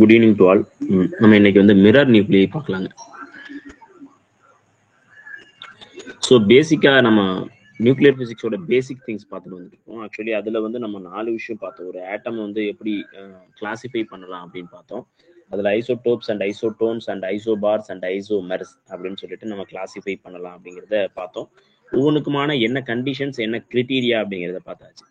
Good evening to all. நம்ம இன்னைக்கு வந்து மிரர் நியூக்ளியை பார்க்கலாங்க. ஸோ பேசிக்காக நம்ம நியூக்ளியர் பிசிக்ஸோட பேசிக் திங்ஸ் பார்த்துட்டு வந்துருக்கோம். ஆக்சுவலி அதில் வந்து நம்ம 4 விஷயம் பார்த்தோம். ஒரு ஆட்டம் வந்து எப்படி கிளாசிஃபை பண்ணலாம் அப்படின்னு பார்த்தோம். அதில் isotopes and isotones and isobars and isomers அப்படின்னு சொல்லிட்டு நம்ம கிளாசிஃபை பண்ணலாம் அப்படிங்கிறத பார்த்தோம். ஒவ்வொன்றுக்குமான என்ன கண்டிஷன்ஸ், என்ன கிரிட்டீரியா அப்படிங்கிறத பார்த்தாச்சு.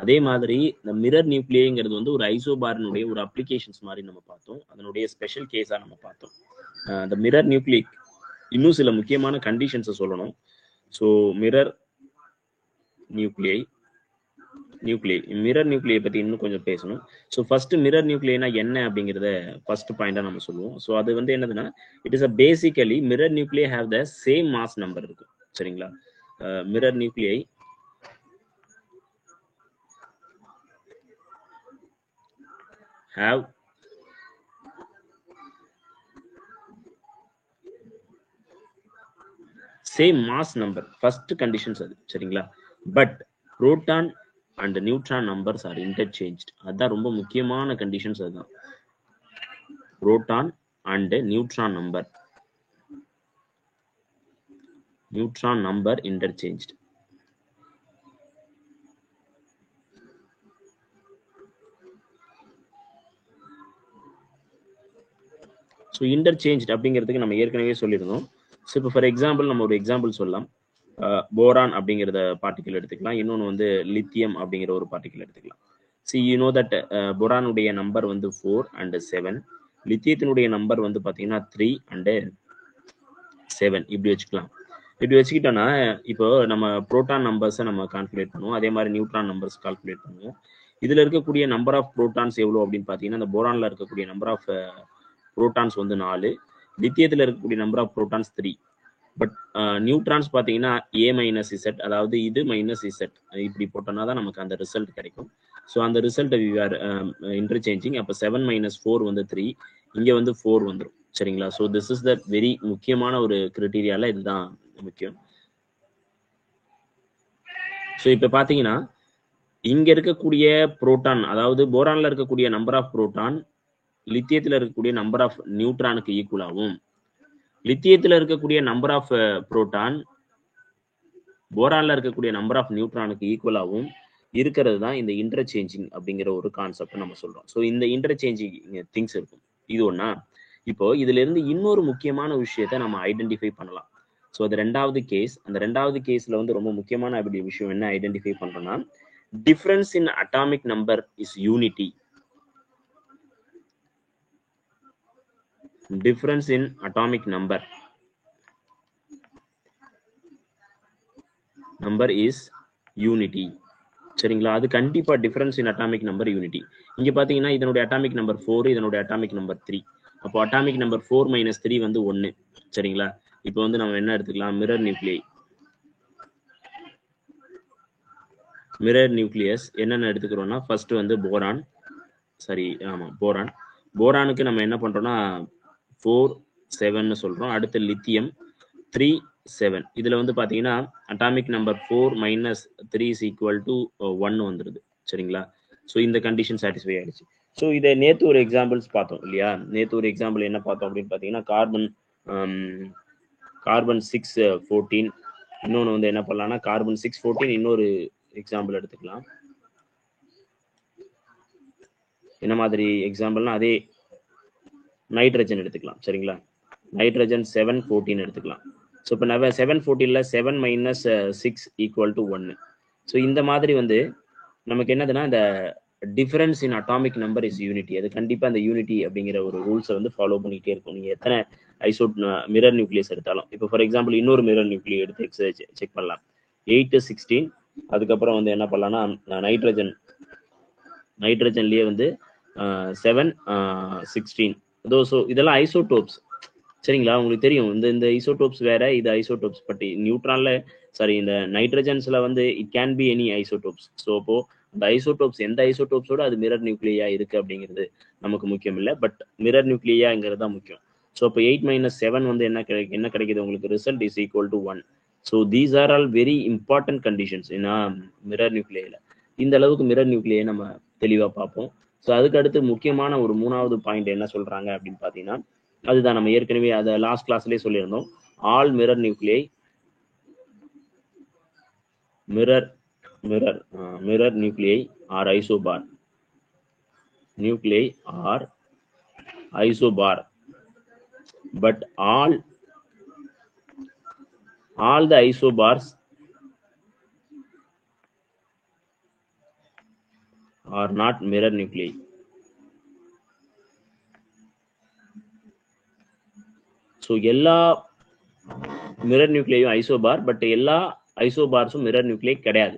அதே மாதிரி இந்த மிரர் நியூக்ளியேங்கிறது வந்து ஒரு ஐசோபாரினுடைய ஒரு அப்ளிகேஷன்ஸ் மாதிரி நம்ம பார்த்தோம். அதனுடைய ஸ்பெஷல் கேஸாக நம்ம பார்த்தோம். இந்த மிரர் நியூக்ளிக் இன்னும் சில முக்கியமான கண்டிஷன்ஸை சொல்லணும். ஸோ மிரர் நியூக்ளியை மிரர் நியூக்ளியை பற்றி இன்னும் கொஞ்சம் பேசணும். ஸோ ஃபர்ஸ்ட் மிரர் நியூக்ளியனா என்ன அப்படிங்கிறத ஃபர்ஸ்ட் பாயிண்டாக நம்ம சொல்லுவோம். ஸோ அது வந்து என்னதுன்னா, it is a basically mirror nuclei have the same mass number இருக்கும். சரிங்களா? Mirror nuclei have same mass number. First conditions அது. சரிங்களா? But proton and neutron numbers are interchanged. அதுதான் ரொம்ப முக்கியமான கண்டிஷன்ஸ். அதுதான் proton and neutron number interchanged. So interchange அப்படிங்கிறதுக்கு நம்ம ஏற்கனவே சொல்லியிருந்தோம். ஸோ இப்போ ஃபார் எக்ஸாம்பிள் நம்ம ஒரு எக்ஸாம்பிள் சொல்லலாம். போரான் அப்படிங்கிறத பார்ட்டிக்கல் எடுத்துக்கலாம். இன்னொன்று வந்து லித்தியம் அப்படிங்கிற ஒரு பார்ட்டிக்கல் எடுத்துக்கலாம். சி யூ நோ தட் போரானுடைய நம்பர் வந்து 4 and 7, லித்தியத்தினுடைய நம்பர் வந்து பார்த்தீங்கன்னா 3 and 7. இப்படி வச்சுக்கலாம். இப்படி வச்சுக்கிட்டோன்னா இப்போ நம்ம புரோட்டான் நம்பர்ஸை நம்ம கால்குலேட் பண்ணுவோம். அதே மாதிரி நியூட்ரான் நம்பர்ஸ் கால்குலேட் பண்ணுவோம். இதில் இருக்கக்கூடிய நம்பர் ஆஃப் புரோட்டான்ஸ் எவ்வளோ அப்படின்னு பார்த்தீங்கன்னா, அந்த போரானில் இருக்கக்கூடிய நம்பர் ஆஃப் புரோட்டான்ஸ் வந்து 4, லித்தியத்தில் இருக்கக்கூடிய number of protons 3. But neutrons பார்த்தீங்கன்னா A - Z, அதாவது இது -Z இப்படி போட்டோம்னா தான் நமக்கு அந்த ரிசல்ட் கிடைக்கும். ஸோ அந்த ரிசல்ட்டை வி ஆர் இன்டர்சேஞ்சிங். அப்போ 7 - 4 வந்து 3, இங்கே வந்து 4 வந்துடும். சரிங்களா? So this is the very முக்கியமான ஒரு கிரிட்டீரியாவில் இதுதான் முக்கியம். ஸோ இப்போ பார்த்தீங்கன்னா இங்கே இருக்கக்கூடிய புரோட்டான், அதாவது போரானில் இருக்கக்கூடிய நம்பர் ஆஃப் புரோட்டான் லித்தியத்தில் இருக்கக்கூடிய நம்பர் ஆஃப் நியூட்ரானுக்கு ஈக்குவலாகவும், லித்தியத்தில் இருக்கக்கூடிய நம்பர் ஆஃப் புரோட்டான் போரானில் இருக்கக்கூடிய நம்பர் ஆஃப் நியூட்ரானுக்கு ஈக்குவலாகவும் இருக்கிறது தான் இந்த இன்டர்சேஞ்சிங் அப்படிங்கிற ஒரு கான்செப்ட் நம்ம சொல்றோம். ஸோ இந்த இன்டர்சேஞ்சிங் திங்ஸ் இருக்கும். இது ஒண்ணா. இப்போ இதுல இருந்து இன்னொரு முக்கியமான விஷயத்தை நம்ம ஐடென்டிஃபை பண்ணலாம். ஸோ அது ரெண்டாவது கேஸ். அந்த ரெண்டாவது கேஸ்ல வந்து ரொம்ப முக்கியமான அப்படி விஷயம் என்ன ஐடென்டிஃபை பண்றோம்னா, difference in atomic number is unity. Difference in atomic number is unity. சரிங்களா? அது கண்டிப்பா டிஃபரன்ஸ் இன் அட்டாமிக் நம்பர் யூனிட்டி. இங்க பாத்தீங்கன்னா இதனுடைய அட்டாமிக் நம்பர் 4, இதனுடைய அட்டாமிக் நம்பர் 3. அப்போ அட்டாமிக் நம்பர் 4 - 3 வந்து 1. சரிங்களா? இப்போ வந்து நம்ம என்ன எடுத்துக்கலாம்? மிரர் நியூக்ளியஸ் என்னென்ன எடுத்துக்கிறோம்னா, ஃபர்ஸ்ட் வந்து போரான். சரி, ஆமா போரானுக்கு நம்ம என்ன பண்றோம்னா 4, 7 சொல்றோம். அடுத்து லித்தியம் 3, 7. இதுல வந்து பாத்தீங்கன்னா atomic number 4 - 3 is equal to 1 வந்துருது. சரிங்களா? ஸோ இந்த கண்டிஷன் சாட்டிஸ்ஃபை ஆயிடுச்சு. ஸோ இதை நேற்று ஒரு எக்ஸாம்பிள்ஸ் பார்த்தோம் இல்லையா? நேற்று ஒரு எக்ஸாம்பிள் என்ன பார்த்தோம் அப்படின்னு பார்த்தீங்கன்னா, கார்பன் 614. இன்னொன்று வந்து என்ன பண்ணலாம்னா கார்பன் 614. இன்னொரு எக்ஸாம்பிள் எடுத்துக்கலாம். என்ன மாதிரி எக்ஸாம்பிள்னா, அதே நைட்ரஜன் எடுத்துக்கலாம். சரிங்களா? நைட்ரஜன் 714 எடுத்துக்கலாம். ஸோ இப்போ நம்ம 714ல் 7 - 6 = 1. ஸோ இந்த மாதிரி வந்து நமக்கு என்னதுன்னா, இந்த difference in atomic number is unity. அது கண்டிப்பாக அந்த யூனிட்டி அப்படிங்கிற ஒரு ரூல்ஸை வந்து ஃபாலோ பண்ணிக்கிட்டே இருக்கும். நீங்கள் எத்தனை மிரர் நியூக்ளியஸ் எடுத்தாலும். இப்போ ஃபார் எக்ஸாம்பிள் இன்னொரு மிரர் நியூக்ளியை எடுத்து செக் பண்ணலாம். 8, 16. அதுக்கப்புறம் வந்து என்ன பண்ணலாம்னா, நைட்ரஜன்லேயே வந்து 7, 16. ஸோ இதெல்லாம் ஐசோடோப்ஸ். சரிங்களா? உங்களுக்கு தெரியும் இந்த ஐசோடோப்ஸ் வேற, இது ஐசோடோப்ஸ். பட் நியூட்ரான்ல இந்த நைட்ரஜன்ஸ்ல வந்து it can be any isotopes. So அப்போ அந்த ஐசோடோப்ஸ் எந்த ஐசோடோப்ஸோட அது மிரர் நியூக்ளியா இருக்கு அப்படிங்கிறது நமக்கு முக்கியம் இல்லை. பட் மிரர் நியூக்ளியாங்கிறது தான் முக்கியம். ஸோ இப்போ 8 - 7 வந்து என்ன கிடைக்குது உங்களுக்கு? Result is equal to 1. So these are all very important conditions in mirror நியூக்ளியில. இந்த அளவுக்கு மிரர் நியூக்ளியை நம்ம தெளிவா பார்ப்போம். ஸோ அதுக்கு அடுத்து முக்கியமான ஒரு 3வது பாயிண்ட் என்ன சொல்றாங்க அப்படின்னு பார்த்தீங்கன்னா, அதுதான் நம்ம ஏற்கனவே அதை லாஸ்ட் கிளாஸ்லேயே சொல்லியிருந்தோம். All mirror nuclei mirror nuclei are isobar. Nuclei are isobar, but all the isobars are not mirror nuclei. So எல்லா mirror nuclei isobar, but எல்லா isobars mirror nuclei கிடையாது.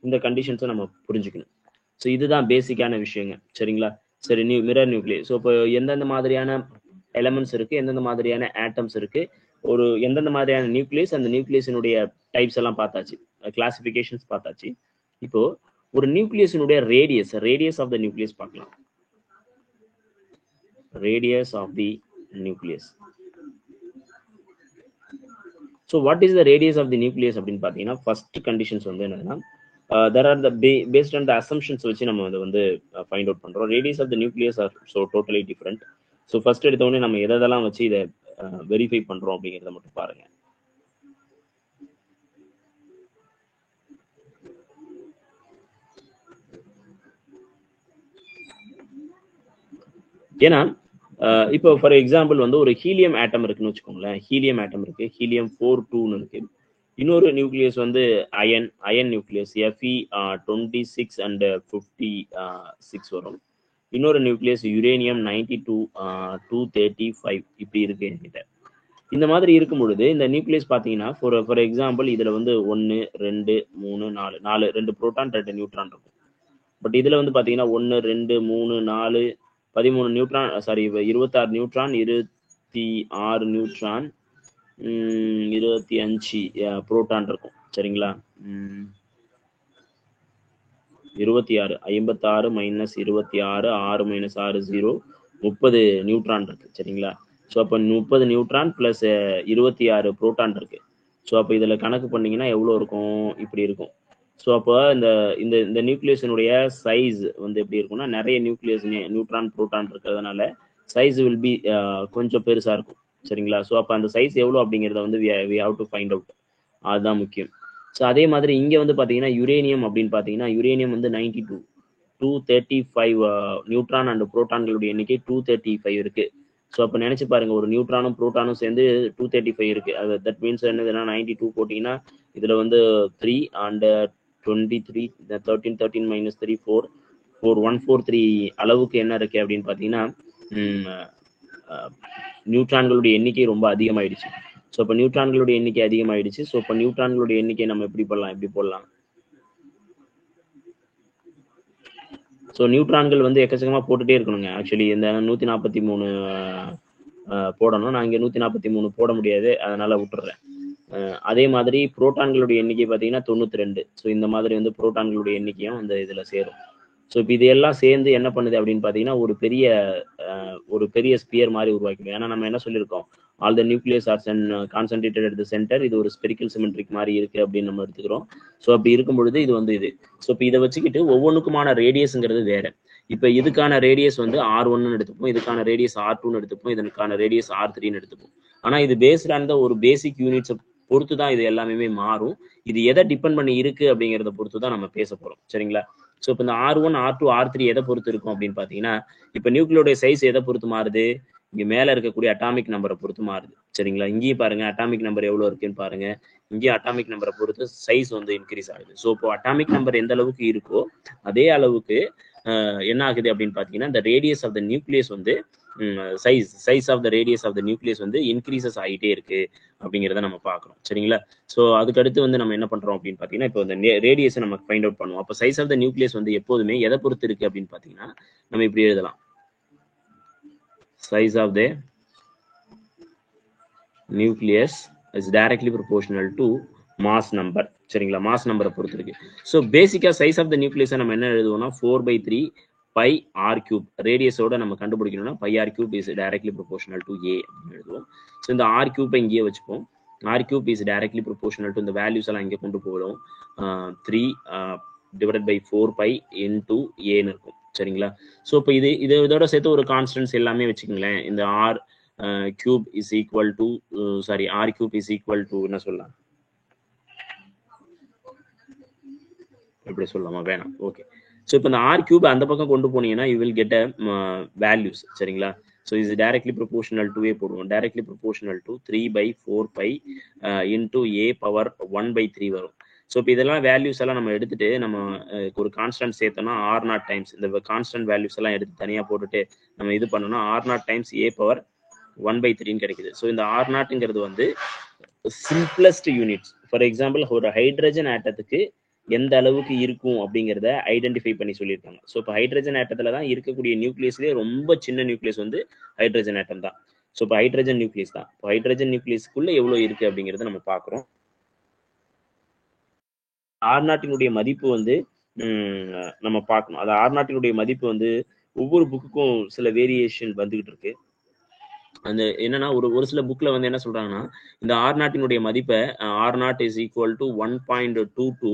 இந்த கண்டிஷன்ஸை நம்ம புரிஞ்சுக்கணும். ஸோ இதுதான் பேசிக்கான விஷயங்க. சரிங்களா? சரி, மிரர் நியூக்ளியை. ஸோ இப்போ எந்தெந்த மாதிரியான எலமெண்ட்ஸ் இருக்கு, எந்தெந்த மாதிரியான ஆட்டம்ஸ் இருக்கு, ஒரு எந்தெந்த மாதிரியான நியூக்ளியஸ், அந்த நியூக்ளியஸினுடைய டைப்ஸ் எல்லாம் பார்த்தாச்சு, கிளாசிஃபிகேஷன்ஸ் பார்த்தாச்சு. இப்போ ஒரு நியூக்ளியஸினுடைய ரேடியஸ் ஆஃப் த நியூக்ளியஸ் பார்க்கலாம். Radius of the nucleus. So what is the radius of the nucleus அப்படின்னு பார்த்தீங்கன்னா, ஃபர்ஸ்ட் கண்டிஷன்ஸ் வந்து என்னன்னா, there are the based on the assumptions வச்சு நம்ம அதை வந்து ஃபைண்ட் அவுட் பண்றோம். Radius of the nucleus are so totally different. So first எடுத்தோடனே நம்ம எதெல்லாம் வச்சு இதை வெரிஃபை பண்றோம் அப்படிங்கிறத மட்டும் பாருங்க. ஏன்னா இப்போ ஃபார் எக்ஸாம்பிள் வந்து ஒரு ஹீலியம் ஆட்டம் இருக்குன்னு வச்சுக்கோங்களேன். ஹீலியம் ஆட்டம் இருக்கு, ஹீலியம் 4-2 இருக்கு. இன்னொரு நியூக்ளியஸ் வந்து அயன் நியூக்ளியஸ் Fe26 and 56 வரும். இன்னொரு நியூக்ளியஸ் யுரேனியம் 92 235 இப்படி இருக்கு என்கிட்ட. இந்த மாதிரி இருக்கும் பொழுது இந்த நியூக்ளியஸ் பார்த்தீங்கன்னா ஃபார் எக்ஸாம்பிள் இதுல வந்து 1 2 3 4 2 புரோட்டான் 2 நியூட்ரான் இருக்கும். பட் இதுல வந்து பாத்தீங்கன்னா 1 2 3 4 13 neutron, sorry 26 neutron, 26 neutron, 25 proton இருக்கும். சரிங்களா? 26 56 மைனஸ் 26 6 மைனஸ் 6 0 30 நியூட்ரான் இருக்கு. சரிங்களா? ஸோ அப்போ 30 நியூட்ரான் பிளஸ் 26 புரோட்டான் இருக்கு. ஸோ அப்போ இதுல கணக்கு பண்ணீங்கன்னா எவ்வளோ இருக்கும்? இப்படி இருக்கும். ஸோ அப்போ இந்த நியூக்ளியஸினுடைய சைஸ் வந்து எப்படி இருக்கும்னா, நிறைய நியூட்ரான் புரோட்டான் இருக்கிறதுனால சைஸ் வில் பி கொஞ்சம் பெருசா இருக்கும். சரிங்களா? ஸோ அப்போ அந்த சைஸ் எவ்வளோ அப்படிங்கிறத வந்து we have to find out. அதுதான் முக்கியம். ஸோ அதே மாதிரி இங்கே வந்து பார்த்தீங்கன்னா யுரேனியம் அப்படின்னு பார்த்தீங்கன்னா, யுரேனியம் வந்து 92 235 நியூட்ரான் அண்ட் புரோட்டான்களுடைய எண்ணிக்கை 235 இருக்கு. ஸோ அப்போ நினைச்சு பாருங்க, ஒரு நியூட்ரானும் புரோட்டானும் சேர்ந்து 235 இருக்கு. அது தட் மீன்ஸ் என்னதுன்னா 92 போட்டிங்கன்னா இதுல வந்து 3 அண்ட் 23 13 மைனஸ் 3 4 143 அளவுக்கு என்ன இருக்கு அப்படின்னு பார்த்தீங்கன்னா நியூட்ரான்களுடைய எண்ணிக்கை ரொம்ப அதிகமாயிடுச்சு. ஸோ இப்போ நியூட்ரான்களுடைய எண்ணிக்கை அதிகமாயிடுச்சு. ஸோ இப்போ நியூட்ரான்களுடைய எண்ணிக்கை நம்ம எப்படி போடலாம்? ஸோ நியூட்ரான்கள் வந்து எக்கச்சக்கமாக போட்டுட்டே இருக்கணுங்க. ஆக்சுவலி இந்த 143 போடணும். நான் இங்கே 143 போட முடியாது, அதனால விட்டுறேன். அதே மாதிரி புரோட்டான்களுடைய எண்ணிக்கை பார்த்தீங்கன்னா 92. ஸோ இந்த மாதிரி வந்து புரோட்டான்களுடைய எண்ணிக்கையும் அந்த இதில் சேரும். ஸோ இப்போ இதெல்லாம் சேர்ந்து என்ன பண்ணுது அப்படின்னு பார்த்தீங்கன்னா ஒரு பெரிய ஸ்பியர் மாதிரி உருவாக்கிடும். ஏன்னா நம்ம என்ன சொல்லியிருக்கோம், all the nucleus are concentrated at the centre. இது ஒரு ஸ்பெரிக்கல் சிமெட்ரிக் மாதிரி இருக்கு அப்படின்னு நம்ம எடுத்துக்கிறோம். ஸோ அப்படி இருக்கும் பொழுது இது வந்து இது. ஸோ இப்போ இதை வச்சுக்கிட்டு ஒவ்வொன்றுக்குமான ரேடியஸ்ங்கிறது வேற. இப்போ இதுக்கான ரேடியஸ் வந்து R1 எடுத்துப்போம், இதுக்கான ரேடியஸ் R2 எடுத்துப்போம், இதற்கான ரேடியஸ் R3 எடுத்துப்போம். ஆனால் இது பேஸ்ட் ஆன் ஒரு பேசிக் யூனிட்ஸை பொறுத்து தான் இது எல்லாமே மாறும். இது எதை டிபெண்ட் பண்ணி இருக்கு அப்படிங்கிறத பொறுத்து தான் நம்ம பேச போறோம். சரிங்களா? ஸோ இப்போ இந்த R1 R2 R3 எதை பொறுத்து இருக்கும் அப்படின்னு பார்த்தீங்கன்னா, இப்போ நியூக்ளியோட சைஸ் எதை பொறுத்து மாறுது? இங்க மேல இருக்கக்கூடிய அட்டாமிக் நம்பரை பொறுத்து மாறுது. சரிங்களா? இங்கேயும் பாருங்க அட்டாமிக் நம்பர் எவ்வளவு இருக்குன்னு பாருங்க. இங்கேயும் அட்டாமிக் நம்பரை பொறுத்து சைஸ் வந்து இன்க்ரீஸ் ஆகுது. ஸோ இப்போ அட்டாமிக் நம்பர் எந்த அளவுக்கு இருக்கோ அதே அளவுக்கு என்ன ஆகுது அப்படின்னு பார்த்தீங்கன்னா, இந்த ரேடியஸ் ஆஃப் த நியூக்ளியஸ் வந்து size of the radius of the nucleus வந்து இன்க்ரீசஸ் ஆகிட்டே இருக்கு அப்படிங்கிறத நம்ம பார்க்குறோம். சரிங்களா? ஸோ அதுக்கடுத்து வந்து நம்ம என்ன பண்றோம் அப்படின்னு பார்த்தீங்கன்னா, இப்போ இந்த ரேடியஸை நம்ம ஃபைண்ட் அவுட் பண்ணுவோம். அப்போ சைஸ் ஆஃப் த நியூக்ளியஸ் வந்து எப்போதுமே எதை பொறுத்து இருக்கு அப்படின்னு பார்த்தீங்கன்னா, நம்ம இப்படி எழுதலாம். Size of the nucleus is directly proportional to mass number. சரிங்களா? மாஸ் நம்பரை பொறுத்து இருக்கு. ஸோ பேசிக்கா சைஸ் ஆஃப் த நியூக்ளியஸை நம்ம என்ன எழுதுவோம்னா 4/3 pi r3. ரேடியஸோட நம்ம கண்டுபிடிக்கணும்னா pi r3 is directly proportional to a அப்படின்னு எழுதுவோம். ஸோ இந்த r3 இங்கேயே வச்சுப்போம். r3 is directly proportional to இந்த வேல்யூஸ் எல்லாம் இங்கே கொண்டு போகிறோம். 3 டிவைடட் பை 4 pi into ஏன்னு இருக்கும் சரிங்களா. ஸோ இப்போ இதோட சேர்த்து ஒரு கான்ஸ்டன்ஸ் எல்லாமே வச்சுக்கோங்களேன். இந்த R cube is equal to sorry R cube is equal to என்ன சொல்லலாம், எப்படி சொல்லலாமா, வேணாம், ஓகே. ஸோ இப்போ இந்த ஆர் கியூப் அந்த பக்கம் கொண்டு போனீங்கன்னா you will get a values சரிங்களா. ஸோ இது டைரக்ட்லி ப்ரொபோஷனல் டு ஏ போடுவோம். Directly proportional to 3/4 pi into A power 1/3 வரும். ஸோ இப்போ இதெல்லாம் வேல்யூஸ் எல்லாம் நம்ம எடுத்துட்டு நம்ம ஒரு கான்ஸ்டன்ட் சேர்த்தோம்னா R0 டைம்ஸ் இந்த கான்ஸ்டன்ட் வேல்யூஸ் எல்லாம் எடுத்து தனியாக போட்டுட்டு நம்ம இது பண்ணோம்னா R0 டைம்ஸ் ஏ பவர் 1/3 கிடைக்குது. ஸோ இந்த R0ங்கிறது வந்து சிம்பிளஸ்ட் யூனிட்ஸ். ஃபார் எக்ஸாம்பிள் ஒரு ஹைட்ரஜன் ஆட்டத்துக்கு எந்த அளவுக்கு இருக்கும் அப்படிங்கிறத ஐடென்டிஃபை பண்ணி சொல்லியிருக்காங்க. ஸோ இப்போ ஹைட்ரஜன் ஆட்டத்தில் தான் இருக்கக்கூடிய நியூக்ளியஸ்லேயே ரொம்ப சின்ன நியூக்ளியஸ் வந்து ஹைட்ரஜன் ஆட்டம் தான். ஸோ இப்போ ஹைட்ரஜன் நியூக்ளியஸ் தான். இப்போ ஹைட்ரஜன் நியூக்ளியஸ்க்குள்ள எவ்வளோ இருக்கு அப்படிங்கிறத நம்ம பார்க்குறோம். R0 மதிப்பு வந்து நம்ம பார்க்கணும். அது R0 மதிப்பு வந்து ஒவ்வொரு புக்குக்கும் சில வேரியேஷன் வந்துகிட்டு இருக்கு. அந்த என்னன்னா ஒரு சில புக்ல வந்து என்ன சொல்றாங்கன்னா இந்த R0 மதிப்பை R0 is equal to 1.2 to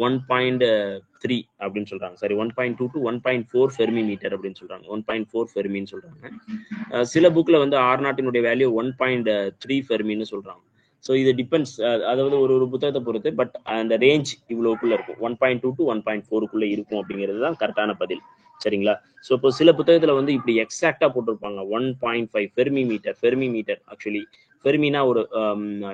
1.3 அப்படின்னு சொல்றாங்க. சரி 1.2 to 1.4 ஃபெர்மி மீட்டர் அப்படின்னு சொல்றாங்க. 1.4 ஃபெர்மின்னு சொல்றாங்க. சில புக்ல வந்து R0 வேல்யூ 1.3 ஃபெர்மின்னு சொல்றாங்க. ஸோ இது டிபெண்ட்ஸ், அதாவது ஒரு புத்தகத்தை பொறுத்து. பட் அந்த ரேஞ்ச் இவ்வளோக்குள்ள இருக்கும், 1.2 to 1.4க்குள்ள இருக்கும் அப்படிங்கிறது தான் கரெக்டான பதில் சரிங்களா. ஸோ இப்போ சில புத்தகத்துல வந்து இப்படி எக்ஸாக்டா போட்டிருப்பாங்க 1.5 ஃபெர்மி மீட்டர். ஆக்சுவலி ஃபெர்மினா ஒரு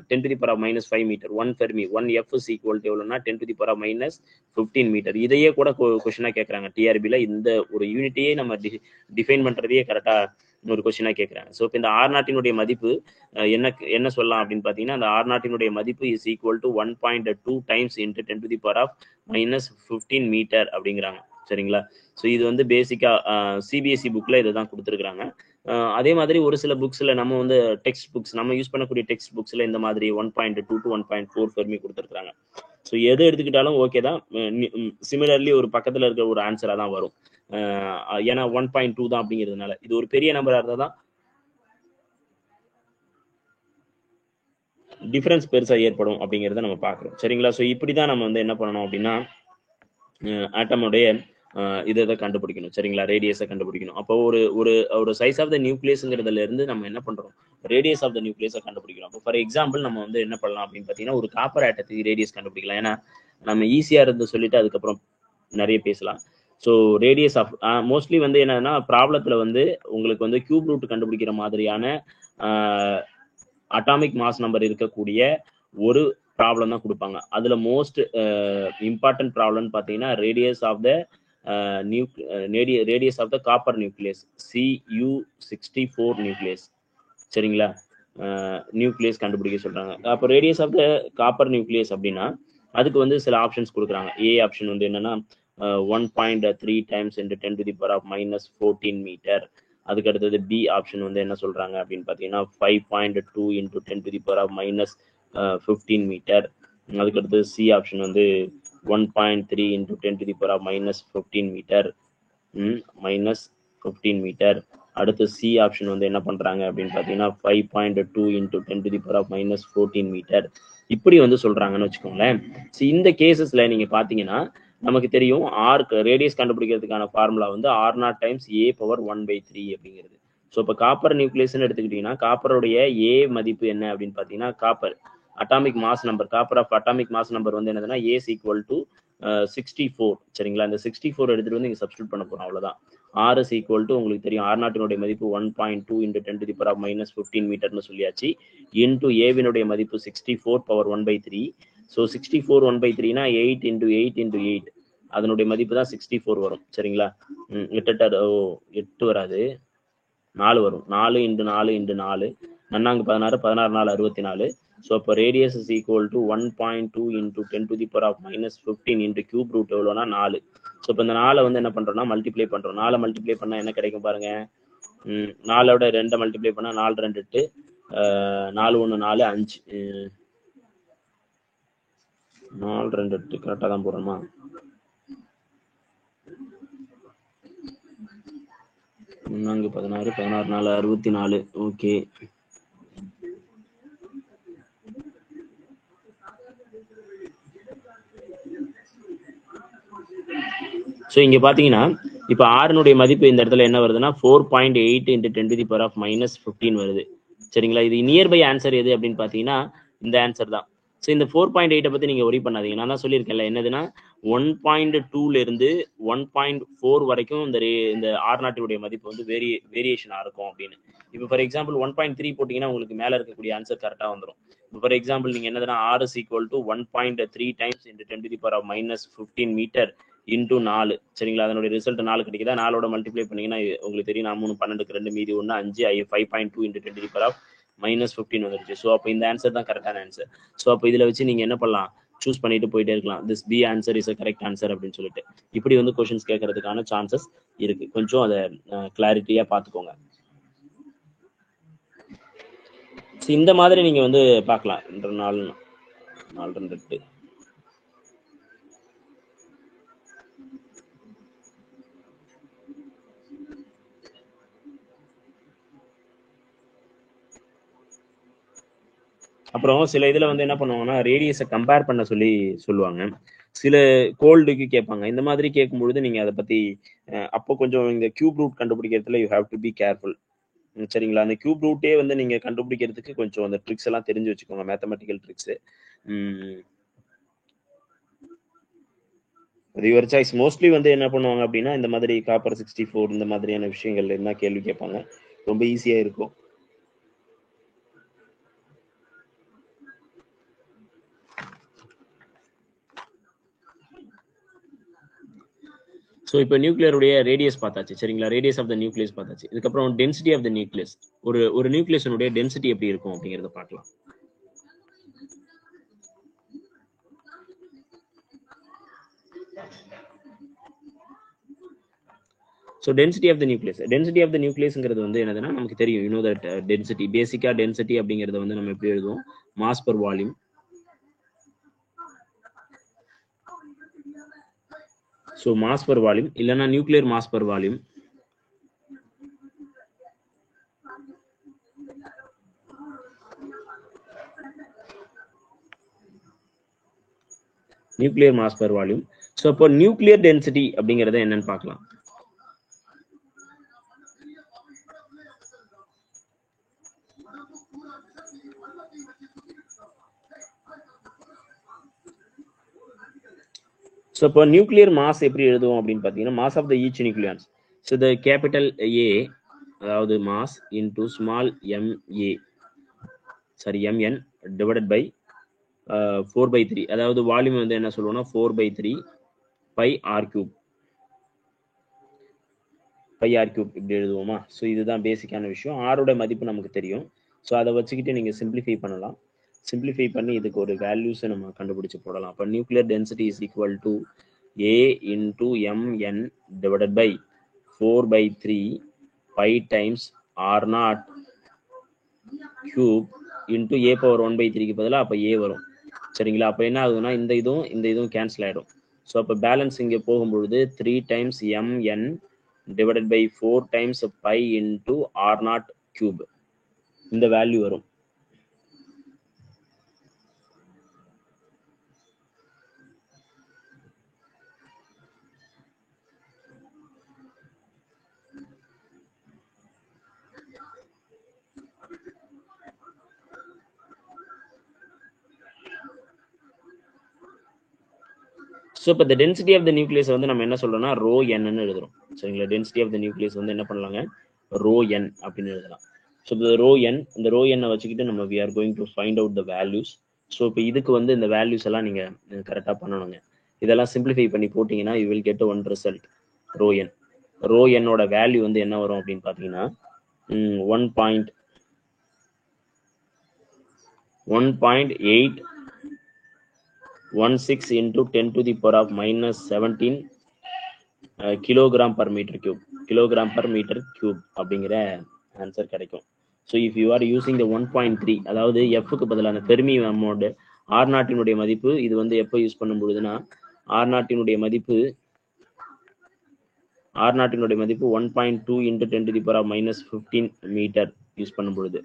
10 to the power -5 metre. 1 fermi 1 F is equal to எவ்வளோனா 10 to the power -15 மீட்டர். இதையே கூட கொஸ்டினா கேட்கறாங்க டிஆர்பியில். இந்த ஒரு யூனிட்டையே நம்ம டிஃபைன் பண்றதையே கரெக்டா ஒரு கொஸ்டினா கேட்கறாங்க. ஸோ இப்போ இந்த R0 மதிப்பு என்ன சொல்லலாம் அப்படின்னு பார்த்தீங்கன்னா அந்த R0 மதிப்பு is equal to 1.2 times into 10 to the power -15 metre அப்படிங்கிறாங்க சரிங்களா. ஸோ இது வந்து பேசிக்கா சிபிஎஸ்சி புக்ல இதை தான் கொடுத்துருக்காங்க. அதே மாதிரி ஒரு சில புக்ஸ்ல நம்ம வந்து டெக்ஸ்ட் புக்ஸ் நம்ம யூஸ் பண்ணக்கூடிய டெக்ஸ்ட் புக்ஸ்ல இந்த மாதிரி 1.2 to 1.4 ஃபெர்மி கொடுத்துருக்காங்க. ஸோ எது எடுத்துக்கிட்டாலும் ஓகே தான். சிமிலர்லி ஒரு பக்கத்துல இருக்க ஒரு ஆன்சரா தான் வரும். ஏன்னா 1.2 தான் அப்படிங்கிறதுனால இது ஒரு பெரிய நம்பரா இருந்தா தான் டிஃபரன்ஸ் பெருசா ஏற்படும் அப்படிங்கிறத நம்ம பார்க்குறோம் சரிங்களா. ஸோ இப்படிதான் நம்ம வந்து என்ன பண்ணணும் அப்படின்னா ஆட்டமுடைய இதை கண்டுபிடிக்கணும் சரிங்களா. ரேடியஸை கண்டுபிடிக்கணும். அப்போ ஒரு சைஸ் ஆஃப் த நியூக்ளியஸ்ங்கிறதுல இருந்து நம்ம என்ன பண்றோம், ரேடியஸ் ஆஃப் த நியூக்ளியஸை கண்டுபிடிக்கணும். அப்போ ஃபார் எக்ஸாம்பிள் நம்ம வந்து என்ன பண்ணலாம் அப்படின்னு பார்த்தீங்கன்னா ஒரு காப்பர் ஆட்டத்துக்கு ரேடியஸ் கண்டுபிடிக்கலாம். ஏன்னா நம்ம ஈஸியா இருந்து சொல்லிட்டு அதுக்கப்புறம் நிறைய பேசலாம். ஸோ ரேடியஸ் ஆஃப் மோஸ்ட்லி வந்து என்னன்னா ப்ராப்ளத்துல வந்து உங்களுக்கு வந்து கியூப் ரூட் கண்டுபிடிக்கிற மாதிரியான அட்டாமிக் மாஸ் நம்பர் இருக்கக்கூடிய ஒரு ப்ராப்ளம் தான் கொடுப்பாங்க. அதுல மோஸ்ட் இம்பார்ட்டன்ட் ப்ராப்ளம்னு பார்த்தீங்கன்னா radius of the copper nucleus Cu64 nucleus சரிங்களா. நியூக்ளியஸ் கண்டுபிடிக்க சொல்றாங்க. அப்போ radius of the copper nucleus அப்படின்னா அதுக்கு வந்து சில ஆப்ஷன்ஸ் கொடுக்குறாங்க. ஏ ஆப்ஷன் வந்து என்னன்னா 1.3 times into 10 to the power -14 metre. அதுக்கு அடுத்தது பி ஆப்ஷன் வந்து என்ன சொல்றாங்க அப்படின்னு பார்த்தீங்கன்னா 5.2 into 10 to the power -15 metre. அதுக்கு அடுத்தது சி ஆப்ஷன் வந்து 1.3 into 10 to the power -15 metre -15 metre. அடுத்து சி ஆப்ஷன் வந்து என்ன பண்றாங்க அப்படின்னு பார்த்தீங்கன்னா 5.2 into 10 to the power -14 metre. இப்படி வந்து சொல்றாங்கன்னு வச்சுக்கோங்களேன். ஸோ இந்த கேசஸ்ல நீங்க பாத்தீங்கன்னா நமக்கு தெரியும் ரேடியஸ் கண்டுபிடிக்கிறதுக்கான ஃபார்முலா வந்து R0 டைம்ஸ் ஏ பவர் 1/3 அப்படிங்கிறது. ஸோ இப்போ காப்பர் நியூக்ளியஸ்ன்னு எடுத்துக்கிட்டீங்கன்னா காப்பருடைய ஏ மதிப்பு என்ன அப்படின்னு பார்த்தீங்கன்னா copper atomic mass number, copper of atomic mass number வந்து என்னதுன்னா ஏ ஈக்குவல் டு 64 சரிங்களா. இந்த 64 எடுத்துட்டு வந்து இங்க சப்ஸ்டியூட் பண்ண போறோம், அவ்வளவுதான். ஆர் இஸ் ஈக்குவல் டு உங்களுக்கு தெரியும் R0 மதிப்பு 1.2 இன்டு 10 to the power -15 மீட்டர்னு சொல்லியாச்சு. இன்டு ஏவினுடைய மதிப்பு 64 பவர் 1/3. ஸோ 64 1/3னா 8 இன்டு 8 இன்டு 8 அதனுடைய மதிப்பு தான் 64 வரும் சரிங்களா. 8 வராது, 4 வரும். 4 இன்டு 4 இன்டு 4 நன்னாங்க 16, 16 4 64. ஸோ அப்போ radius is equal to 1.2 into 10 to the power -15 into cube root எவ்வளோனா 4. ஸோ இப்போ இந்த 4 வந்து என்ன பண்றோம்னா மல்டிப்ளை பண்றோம். 4 மல்டிப்ளை பண்ணா என்ன கிடைக்கும் பாருங்க. 4ஓட 2 மல்டிப்ளை பண்ணா 4 2 8 4 1 4 5 4 2 8 கரெக்டா தான் போறோமா. முன்னாங்க 16 16 4 64. ஓகே, ஸோ இங்கே பார்த்தீங்கன்னா இப்போ ஆறுனுடைய மதிப்பு இந்த இடத்துல என்ன வருதுன்னா 4.8 × 10⁻⁻15 வருது. சரிங்களா? இது நியர்பை ஆன்சர் எது அப்படின்னு பார்த்தீங்கன்னா இந்த ஆன்சர் தான். ஸோ இந்த 4.8 பற்றி நீங்கள் ஒரி பண்ணாதீங்க. நான் தான் சொல்லியிருக்கேன்ல என்னதுன்னா 1.2லேருந்து 1.4 வரைக்கும் இந்த R0 மதிப்பு வந்து வேரியேஷனாக இருக்கும் அப்படின்னு. இப்போ ஃபார் எக்ஸாம்பிள் 1.3 போட்டிங்கன்னா உங்களுக்கு மேலே இருக்கக்கூடிய ஆன்சர் கரெக்டாக வந்துடும். இப்போ ஃபார் எக்ஸாம்பிள் நீங்கள் என்னதுன்னா R is equal to 1.3 times × 10⁻⁻15 metre into 4. சரிங்களா? அதனுடைய ரிசல்ட் 4 கிடைக்குதா? 4ஓட மல்டிப்ளை பண்ணீங்கன்னா உங்களுக்கு தெரியும். 4 3 12க்கு 2 மீதி 1 5 5.2 × 10⁻⁻15 வந்துருச்சு. ஸோ அப்போ இந்த ஆன்சர் தான் கரெக்டான ஆன்சர். ஸோ அப்போ இதில் வச்சு நீங்கள் என்ன பண்ணலாம், சூஸ் பண்ணிட்டு போயிட்டே இருக்கலாம். This B answer is a correct answer அப்படின்னு சொல்லிட்டு இப்படி வந்து கொஸ்டின்ஸ் கேட்கறதுக்கான சான்சஸ் இருக்கு. கொஞ்சம் அதை கிளாரிட்டியா பார்த்துக்கோங்க. இந்த மாதிரி நீங்க வந்து பார்க்கலாம். 4 2 அப்புறம் சில இதுல வந்து என்ன பண்ணுவாங்கன்னா ரேடியஸை கம்பேர் பண்ண சொல்லுவாங்க. சில கோல்டுக்கு கேட்பாங்க. இந்த மாதிரி கேட்கும்பொழுது நீங்க அதை பத்தி அப்போ கொஞ்சம் இந்த கியூப் ரூட் கண்டுபிடிக்கிறதுல you have to be careful. சரிங்களா? அந்த கியூப் ரூட்டே வந்து நீங்க கண்டுபிடிக்கிறதுக்கு கொஞ்சம் அந்த ட்ரிக்ஸ் எல்லாம் தெரிஞ்சு வச்சுக்கோங்க, mathematical tricks. Your choice. Mostly வந்து என்ன பண்ணுவாங்க அப்படின்னா இந்த மாதிரி காப்பர் 64 இந்த மாதிரியான விஷயங்கள் என்ன கேள்வி கேட்பாங்க. ரொம்ப ஈஸியா இருக்கும். ஸோ இப்போ நியூக்ளியருடைய ரேடியஸ் பார்த்தாச்சு. சரிங்களா? ரேடியஸ் ஆஃப் த நியூக்ளியஸ் பார்த்தாச்சு. இதுக்கப்புறம் டென்சிட்டி ஆஃப் த நியூக்ளியஸ். ஒரு நியூக்ளியஸனுடைய டென்சிட்டி எப்படி இருக்கும் அப்படிங்கிறத பார்க்கலாம். So density of the nucleus. Density of the நியூக்ளியஸ்ங்கிறது வந்து என்னதுன்னா நமக்கு தெரியும். You know that density. Basically density அப்படிங்கிறத வந்து நம்ம எப்படி எழுதுவோம்? Mass per volume. So mass per volume இல்லைன்னா nuclear mass per volume. Nuclear mass per volume. So அப்போ நியூக்ளியர் டென்சிட்டி அப்படிங்கிறத என்னன்னு பார்க்கலாம். ஸோ இப்போ நியூக்ளியர் மாஸ் எப்படி எழுதுவோம் அப்படின்னு பார்த்தீங்கன்னா mass of the each nucleons. So the capital A அதாவது mass into small MA sorry MN divided by 4/3. அதாவது வால்யூம் வந்து என்ன சொல்லுவோம்னா 4/3 பை ஆர் கியூப். இப்படி எழுதுவோமா? ஸோ இதுதான் பேசிக்கான விஷயம். ஆரோட மதிப்பு நமக்கு தெரியும். ஸோ அதை வச்சுக்கிட்டு நீங்கள் சிம்பிளிஃபை பண்ணலாம். சிம்பிளிஃபை பண்ணி இதுக்கு ஒரு வேல்யூஸை நம்ம கண்டுபிடிச்சு போடலாம். அப்போ nuclear density is equal to A into MN divided by 4/3 pi times R0 cube into A power 1/3க்கு பதிலாக அப்போ ஏ வரும். சரிங்களா? அப்போ என்ன ஆகுதுன்னா இந்த இதுவும் கேன்சல் ஆகிடும். ஸோ அப்போ பேலன்ஸ் இங்கே போகும்பொழுது 3 times mn divided by 4 times by into R0 cube இந்த வேல்யூ வரும். ஸோ இப்போ இந்த டென்சிட்டி ஆஃப் த நியூக்ளியஸ் வந்து நம்ம என்ன சொல்றோம்னா ரோ என்னு எழுதுறோம். சரிங்களா? டென்சிட்டி ஆஃப் த நியூக்ளியஸ் வந்து என்ன பண்ணலாங்க, ரோ என் அப்படின்னு எழுதலாம். ஸோ இந்த ரோ எண்ணை வச்சுக்கிட்டு நம்ம we are going to find out the values. So இப்போ இதுக்கு வந்து இந்த வேல்யூஸ் எல்லாம் நீங்க கரெக்டாக பண்ணணுங்க. இதெல்லாம் சிம்பிளிஃபை பண்ணி போட்டிங்கன்னா you will get one result. Rho என்னோட வேல்யூ வந்து என்ன வரும் அப்படின்னு பார்த்தீங்கன்னா 1.816 into 10⁻⁻17 kilogram per metre cube அப்படிங்கிற ஆன்சர் கிடைக்கும். So if you are using the 1.3 அதாவது எஃப்க்கு பதிலான ஃபெர்மி அமௌண்ட் R0 மதிப்பு இது வந்து எப்போ யூஸ் பண்ணும் பொழுதுன்னா R0 மதிப்பு 1.2 into 10⁻⁻15 மீட்டர் யூஸ் பண்ணும் பொழுது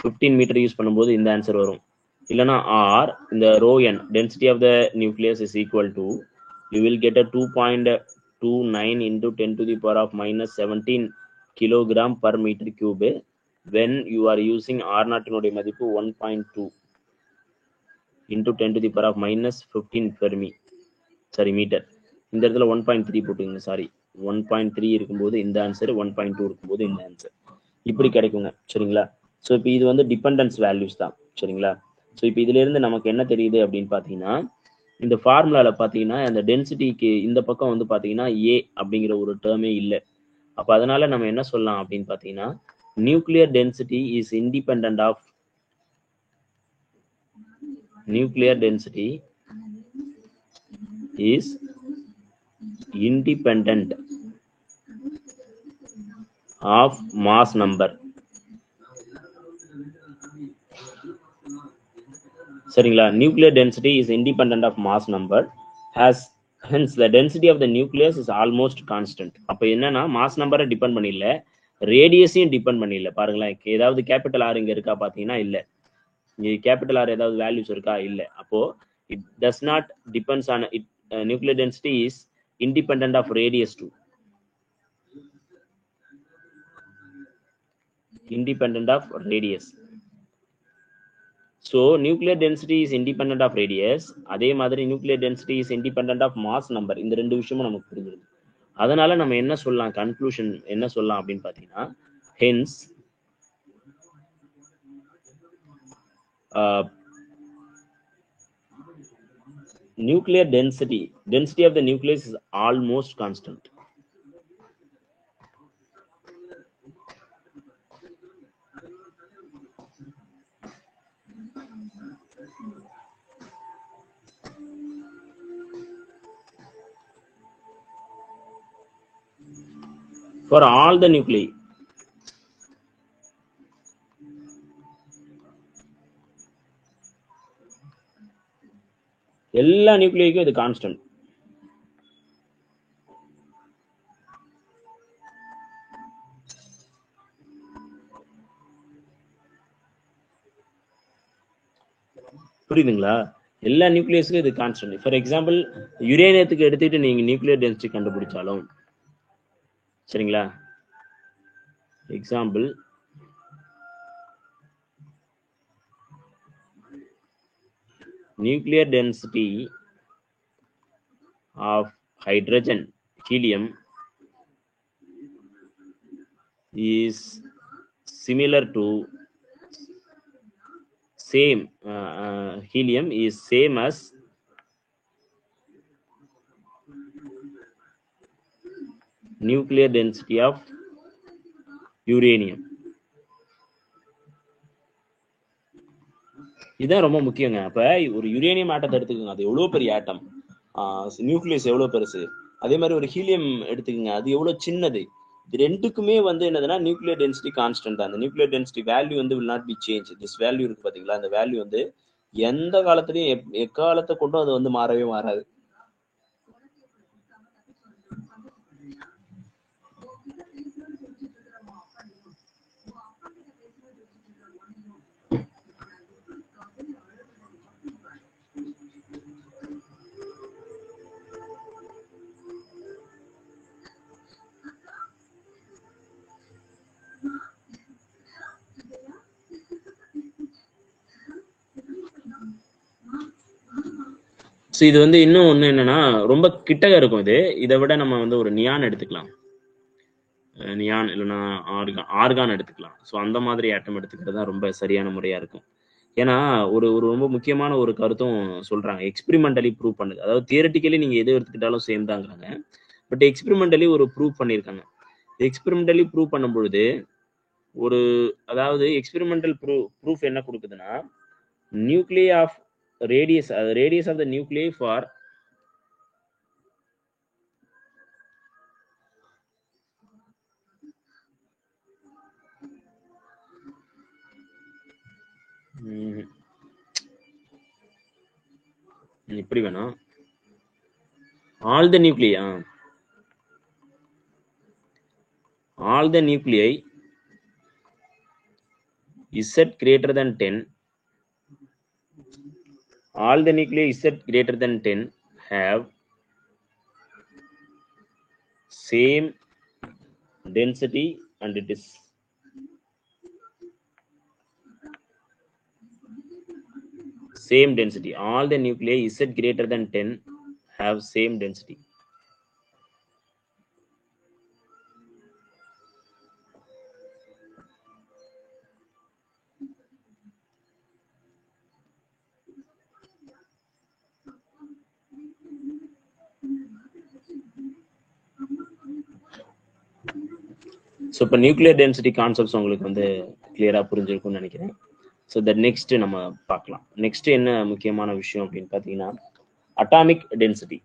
15 மீட்டர் யூஸ் பண்ணும்போது இந்த ஆன்சர் வரும். இல்லைன்னா ஆர் இந்த rho N density of the nucleus is equal to you will get a 2.29 into 10 to the power of minus 17 kilogram per meter cube when you are using R0 னுடைய மதிப்பு 1.2 into 10 to the power of minus 15 fermi metre. இந்த இடத்துல 1.3 போட்டுங்க, sorry 1.3 இருக்கும்போது இந்த answer, 1.2 இருக்கும்போது இந்த answer, இப்படி கிடைக்குங்க. சரிங்களா? ஸோ இப்போ இது வந்து டிபெண்டன்ஸ் வேல்யூஸ் தான். சரிங்களா? ஸோ இப்போ இதுல இருந்து நமக்கு என்ன தெரியுது அப்படின்னு பார்த்தீங்கன்னா, இந்த ஃபார்முலால பார்த்தீங்கன்னா அந்த டென்சிட்டிக்கு இந்த பக்கம் வந்து பார்த்தீங்கன்னா ஏ அப்படிங்கிற ஒரு டேர்மே இல்லை. அப்போ அதனால நம்ம என்ன சொல்லலாம் அப்படின்னு பார்த்தீங்கன்னா, nuclear density is independent of mass number. சரிங்களா? nuclear density is independent of mass number, hence the density of the nucleus is almost constant. அப்ப என்னன்னா மாஸ் நம்பரை டிபெண்ட் பண்ணிடல, ரேடியஸையும் டிபெண்ட் பண்ணிடல. பாருங்களேன், ஏதாவது கேபிட்டல் ஆர் இங்க இருக்கா பாத்தீங்கன்னா இல்ல, இங்க கேபிட்டல் ஆர் ஏதாவது வேல்யூஸ் இருக்கா இல்ல. அப்போ it does not depends on it. Nuclear density is independent of radius too. Independent of radius. So nuclear density is independent of radius. அதே மாதிரி nuclear density is independent of mass number. இந்த ரெண்டு விஷயமும் நமக்கு புரிஞ்சிருது. அதனால நம்ம என்ன சொல்லலாம், கன்க்ளூஷன் என்ன சொல்லலாம் அப்படின்னு பார்த்தீங்கன்னா, hence nuclear density of the nucleus is almost constant. For all the nuclei. எல்லா நியூக்ளியைக்கும் இது கான்ஸ்டன்ட். புரியுதுங்களா? எல்லா நியூக்ளியஸுக்கும் இது கான்ஸ்டன்ட். ஃபார் எக்ஸாம்பிள் யுரேனியத்துக்கு எடுத்துட்டு நீங்க நியூக்ளியர் டென்சிட்டி கண்டுபிடிச்சாலும், சரிங்களா, example nuclear density of hydrogen helium is similar to helium is same as nuclear density of uranium. இதுதான் ரொம்ப முக்கியங்க. அப்ப ஒரு யுரேனியம் ஆட்டத்தை எடுத்துக்கோங்க, அது எவ்வளவு பெரிய ஆட்டம், நியூக்ளியஸ் எவ்வளவு பெருசு. அதே மாதிரி ஒரு ஹீலியம் எடுத்துக்கோங்க, அது எவ்வளவு சின்னது. இது ரெண்டுக்குமே வந்து என்னதுன்னா நியூக்ளியர் டென்சிட்டி கான்ஸ்டன்ட். அந்த நியூக்ளியர் டென்சிட்டி வேல்யூ வந்து will not be changed. This value இருக்கு பாத்தீங்களா, அந்த வேல்யூ வந்து எந்த காலத்திலயும் எக்காலத்தை கொண்டும் அது வந்து மாறவே மாறாது. ஸோ இது வந்து இன்னும் ஒன்று என்னன்னா ரொம்ப கிட்டக இருக்கும். இதை விட நம்ம வந்து ஒரு நியான் எடுத்துக்கலாம், நியான் இல்லைன்னா ஆர்கான் எடுத்துக்கலாம். ஸோ அந்த மாதிரி ஆட்டம் எடுத்துக்கிறது தான் ரொம்ப சரியான முறையா இருக்கும். ஏன்னா ஒரு ஒரு ரொம்ப முக்கியமான ஒரு கருத்தும் சொல்றாங்க, எக்ஸ்பெரிமெண்டலி ப்ரூவ் பண்ணுது. அதாவது தியரட்டிக்கலி நீங்க எது எடுத்துக்கிட்டாலும் சேம் தாங்கிறாங்க, பட் எக்ஸ்பெரிமெண்டலி ஒரு ப்ரூவ் பண்ணியிருக்காங்க. எக்ஸ்பெரிமெண்டலி ப்ரூவ் பண்ணும்பொழுது ஒரு அதாவது எக்ஸ்பெரிமெண்டல் ப்ரூஃப் என்ன கொடுக்குதுன்னா, நியூக்ளியை of radius of the nuclei for இப்படி வேணும். all the nuclei Z greater than 10, all the nuclei Z greater than 10 have same density and it is same density. All the nuclei Z greater than 10 have same density. So இப்போ nuclear density concepts உங்களுக்கு வந்து கிளியரா புரிஞ்சிருக்கும்னு நினைக்கிறேன். So the next நம்ம பார்க்கலாம். Next என்ன முக்கியமான விஷயம் அப்படின்னு பார்த்தீங்கன்னா atomic density.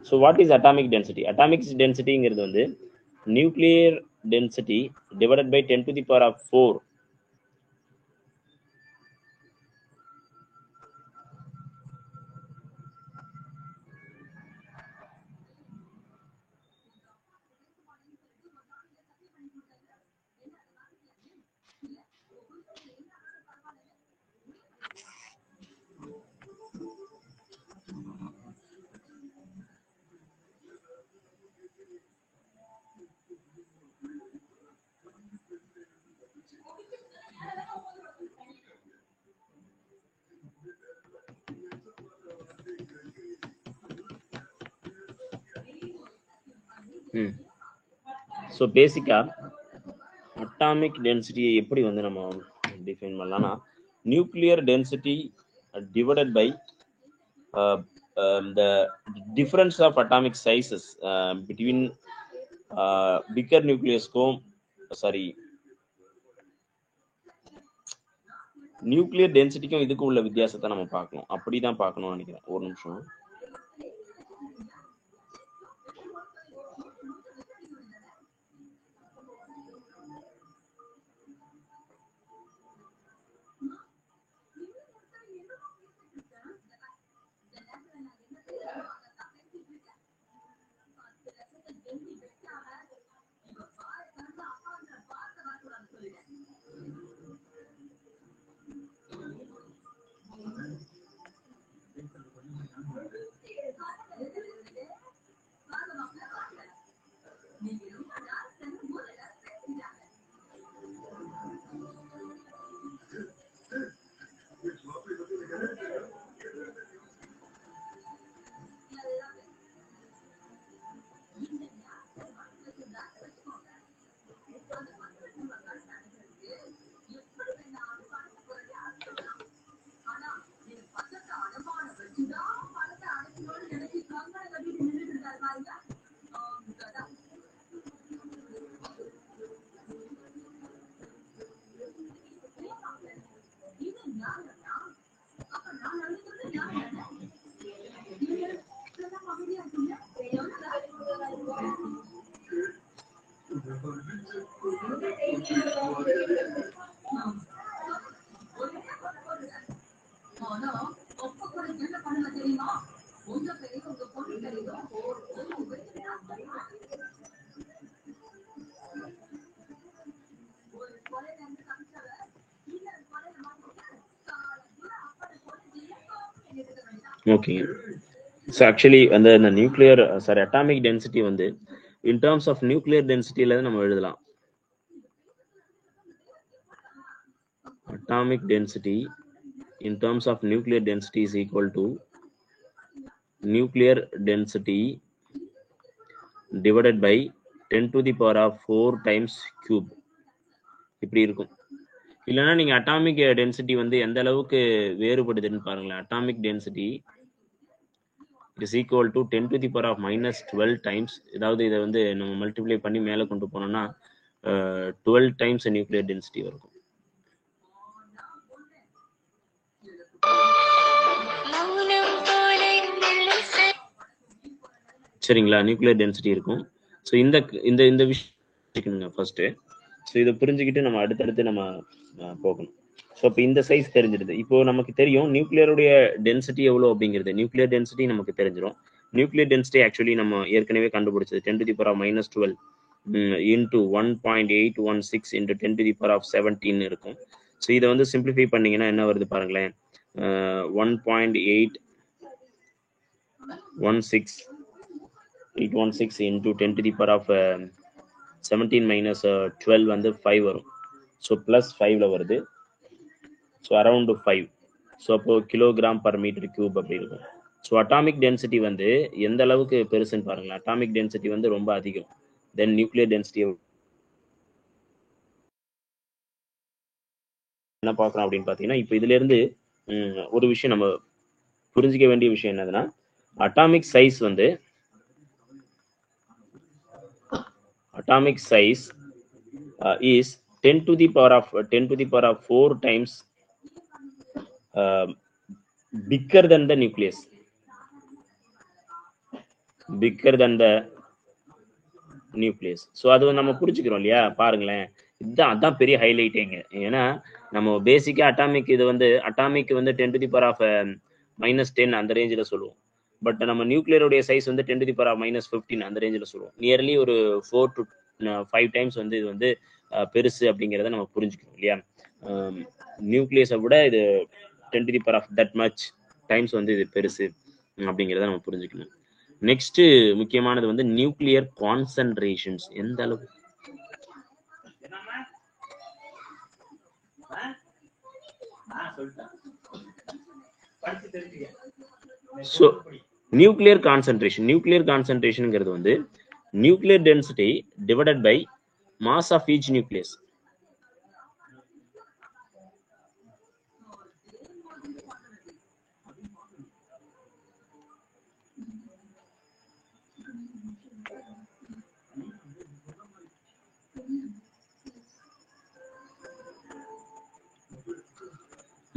So what is atomic density? Atomic டென்சிட்டிங்கிறது வந்து nuclear density divided by 10 to the power of 4 so பேசிக்காக அட்டாமிக் டென்சிட்டியை எப்படி வந்து நம்ம டிஃபைன் பண்ணலாம்னா nuclear density divided by the difference of atomic sizes between bigger nucleus nuclear டென்சிட்டிக்கும் இதுக்கும் உள்ள வித்தியாசத்தை நம்ம பார்க்கணும். அப்படிதான் பார்க்கணும்னு நினைக்கிறேன். ஒரு நிமிஷம். ஓகே. ஸோ ஆக்சுவலி அந்த நியூக்ளியர் அட்டாமிக் டென்சிட்டி வந்து இன் டேர்ம்ஸ் ஆஃப் நியூக்ளியர் டென்சிட்டியில நம்ம எழுதலாம். Atomic density in terms of nuclear density is equal to nuclear density divided by 10 to the power of 4 times cube. இப்படி இருக்கும். இல்லைன்னா நீங்க அட்டாமிக் டென்சிட்டி வந்து எந்த அளவுக்கு வேறுபடுதுன்னு பாருங்களேன். Atomic density is equal to 10 to the power of minus 12 times. அதாவது இதை வந்து நம்ம மல்டிப்ளை பண்ணி மேலே கொண்டு போனோம்னா 12 times நியூக்ளியர் டென்சிட்டி வரும். சரிங்களா? நியூக்ளியர் டென்சிட்டி இருக்கும். ஸோ இந்த விஷயம் ஃபர்ஸ்ட். ஸோ இதை புரிஞ்சுக்கிட்டு நம்ம அடுத்தடுத்து நம்ம போகணும். ஸோ இப்போ இந்த சைஸ் தெரிஞ்சிருது. இப்போ நமக்கு தெரியும் நியூக்ளியருடைய டென்சிட்டி எவ்வளோ அப்படிங்கிறது. நியூக்ளியர் டென்சிட்டி நமக்கு தெரிஞ்சிடும். நியூக்ளியர் டென்சிட்டி ஆக்சுவலி நம்ம ஏற்கனவே கண்டுபிடிச்சது 10 to the power of minus 12 into 1.816 into 10 to the power of 17 இருக்கும். ஸோ இதை வந்து சிம்பிளிஃபை பண்ணீங்கன்னா என்ன வருது பாருங்களேன். 1.816 into 10 to the power of 17 minus 12 வந்து 5 வரும். ஸோ ப்ளஸ் 5ல வருது. So around 5. ஸோ அப்போ கிலோகிராம் பர் மீட்டர் கியூப் அப்படி இருக்கும். ஸோ அட்டாமிக் டென்சிட்டி வந்து எந்த அளவுக்கு பெருசுன்னு பாருங்களேன். அட்டாமிக் டென்சிட்டி வந்து ரொம்ப அதிகம். தென் நியூக்ளியர் டென்சிட்டி என்ன பார்க்குறோம் அப்படின்னு பார்த்தீங்கன்னா, இப்போ இதுல இருந்து ஒரு விஷயம் நம்ம புரிஞ்சிக்க வேண்டிய விஷயம் என்னதுன்னா, அட்டாமிக் சைஸ் வந்து is 10 to the power of 4 times bigger than the nucleus. So அது நம்ம புரிஞ்சுக்கிறோம் இல்லையா? பாருங்களேன், இதுதான் அதான் பெரிய ஹைலைட்டிங்க. ஏன்னா நம்ம பேசிக்கா அட்டாமிக் இது வந்து அட்டாமிக் வந்து 10 to the power of -10 அந்த ரேஞ்சில் சொல்லுவோம். பட் நம்ம நியூக்ளியருடைய சைஸ் வந்து 10 to the power of -15 அந்த ரேஞ்சில் சொல்லுவோம். நியர்லி ஒரு 4 to 5 டைம்ஸ் வந்து இது வந்து பெருசு அப்படிங்கிறத நம்ம புரிஞ்சுக்கணும் இல்லையா? நியூக்ளியஸை விட இது 10 to the power of that much times வந்து இது பெருசு அப்படிங்கிறத நம்ம புரிஞ்சுக்கணும். நெக்ஸ்ட் முக்கியமானது வந்து நியூக்ளியர் கான்சன்ட்ரேஷன்ஸ் எந்த அளவு. ஸோ நியூக்ளியர் கான்சன்ட்ரேஷன்ங்கிறது வந்து nuclear density divided by mass of each nucleus.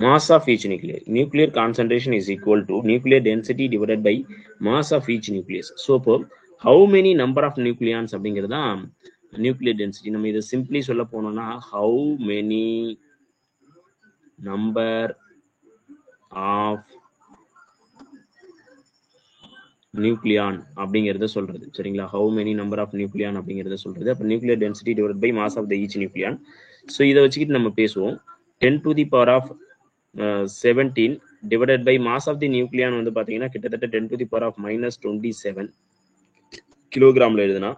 Mass of each nuclear concentration is equal to nuclear density divided by mass of each nucleus. So how many number of nucleons அப்படிங்கிறது தான் nuclear density. நம்ம இதை simply சொல்ல போனோம்னா how many number of nucleon அப்படிங்கிறத சொல்றது. சரிங்களா? how many number of nucleon அப்படிங்கிறத சொல்றது. அப்போ nuclear density divided by mass of the each nucleon. So இதை வச்சுக்கிட்டு நம்ம பேசுவோம். 10 to the power of 17 divided by mass of the nucleon வந்து பாத்தீங்கன்னா கிட்டத்தட்ட 10 to the power of -27 கிலோகிராம்ல எழுதுனா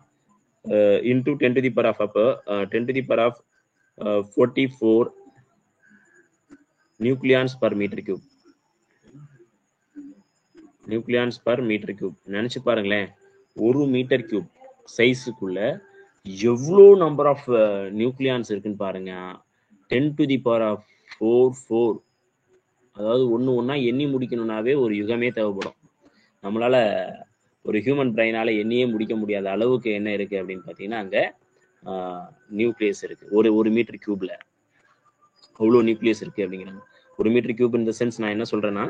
into 10 to the power of 10 to the power of 44 nucleons per meter cube. நினைச்சு பாருங்களேன், ஒரு மீட்டர் கியூப் சைஸுக்குள்ள எவ்வளோ நம்பர் ஆஃப் நியூக்ளியான்ஸ் இருக்குன்னு பாருங்க. 10 to the power of 4. அதாவது ஒன்னா எண்ணி முடிக்கணும்னாவே ஒரு யுகமே தேவைப்படும். நம்மளால ஒரு ஹியூமன் பிரெயினால எண்ணியே முடிக்க முடியாத அளவுக்கு என்ன இருக்கு அப்படின்னு பாத்தீங்கன்னா அங்க நியூக்ளியஸ் இருக்கு. ஒரு மீட்டர் கியூப்ல அவ்வளோ நியூக்ளியஸ் இருக்கு அப்படிங்கிறாங்க. ஒரு மீட்டர் கியூப் இந்த சென்ஸ் நான் என்ன சொல்றேன்னா,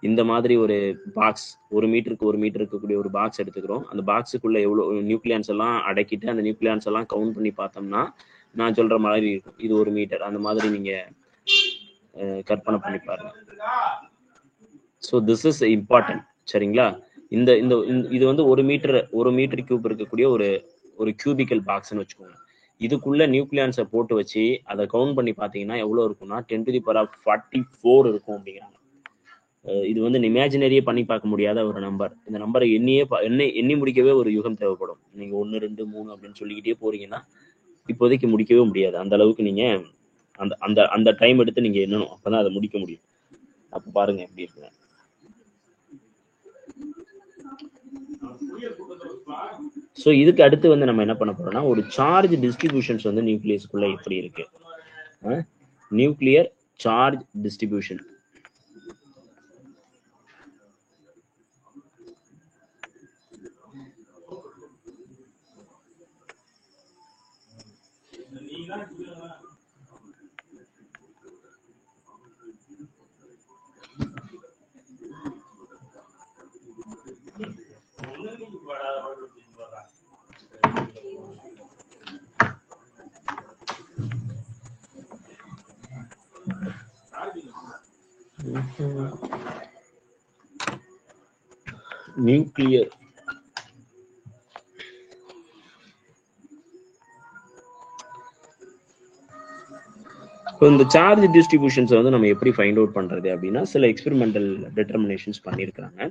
இந்த மாதிரி ஒரு பாக்ஸ், ஒரு மீட்டருக்கு இருக்கக்கூடிய ஒரு பாக்ஸ் எடுத்துக்கிறோம். அந்த பாக்ஸுக்குள்ள எவ்வளவு நியூக்ளியான்ஸ் எல்லாம் அடக்கிட்டு அந்த நியூக்ளியான்ஸ் எல்லாம் கவுண்ட் பண்ணி பார்த்தோம்னா நான் சொல்ற மாதிரி இருக்கும். இது ஒரு மீட்டர். அந்த மாதிரி நீங்க கற்பனை பண்ணி பாருங்க. So this is important. சரிங்களா? இந்த இது வந்து ஒரு மீட்டர் கியூப் இருக்கக்கூடிய ஒரு கியூபிக்கல் பாக்ஸ்ன்னு வச்சுக்கோங்க. இதுக்குள்ள நியூக்ளியான்ஸை போட்டு வச்சு அதை கவுண்ட் பண்ணி பார்த்தீங்கன்னா எவ்வளோ இருக்கும்னா 10 to the power of 44 இருக்கும் அப்படிங்கிறாங்க. இது வந்து இமேஜினரியே பண்ணி பார்க்க முடியாத ஒரு நம்பர். இந்த நம்பரை எண்ணி முடிக்கவே ஒரு யுகம் தேவைப்படும். நீங்க 1 2 3 அப்படின்னு சொல்லிக்கிட்டே போறீங்கன்னா இப்போதைக்கு முடிக்கவே முடியாது. அந்த அளவுக்கு நீங்க அந்த டைம் எடுத்து நீங்க எண்ணணும். அப்பதான் அதை முடிக்க முடியும். அப்ப பாருங்க எப்படி இருக்கு. ஸோ இதுக்கு அடுத்து வந்து நம்ம என்ன பண்ண போறோம்னா ஒரு சார்ஜ் டிஸ்ட்ரிபியூஷன்ஸ் வந்து நியூக்ளியஸ்க்குள்ள எப்படி இருக்கு. Nuclear charge distribution. இப்போ இந்த சார்ஜ் டிஸ்ட்ரிபியூஷன்ஸை வந்து நம்ம எப்படி ஃபைண்ட் அவுட் பண்ணுறது அப்படின்னா, சில எக்ஸ்பெரிமெண்டல் டிட்டர்மினேஷன்ஸ் பண்ணியிருக்கிறாங்க.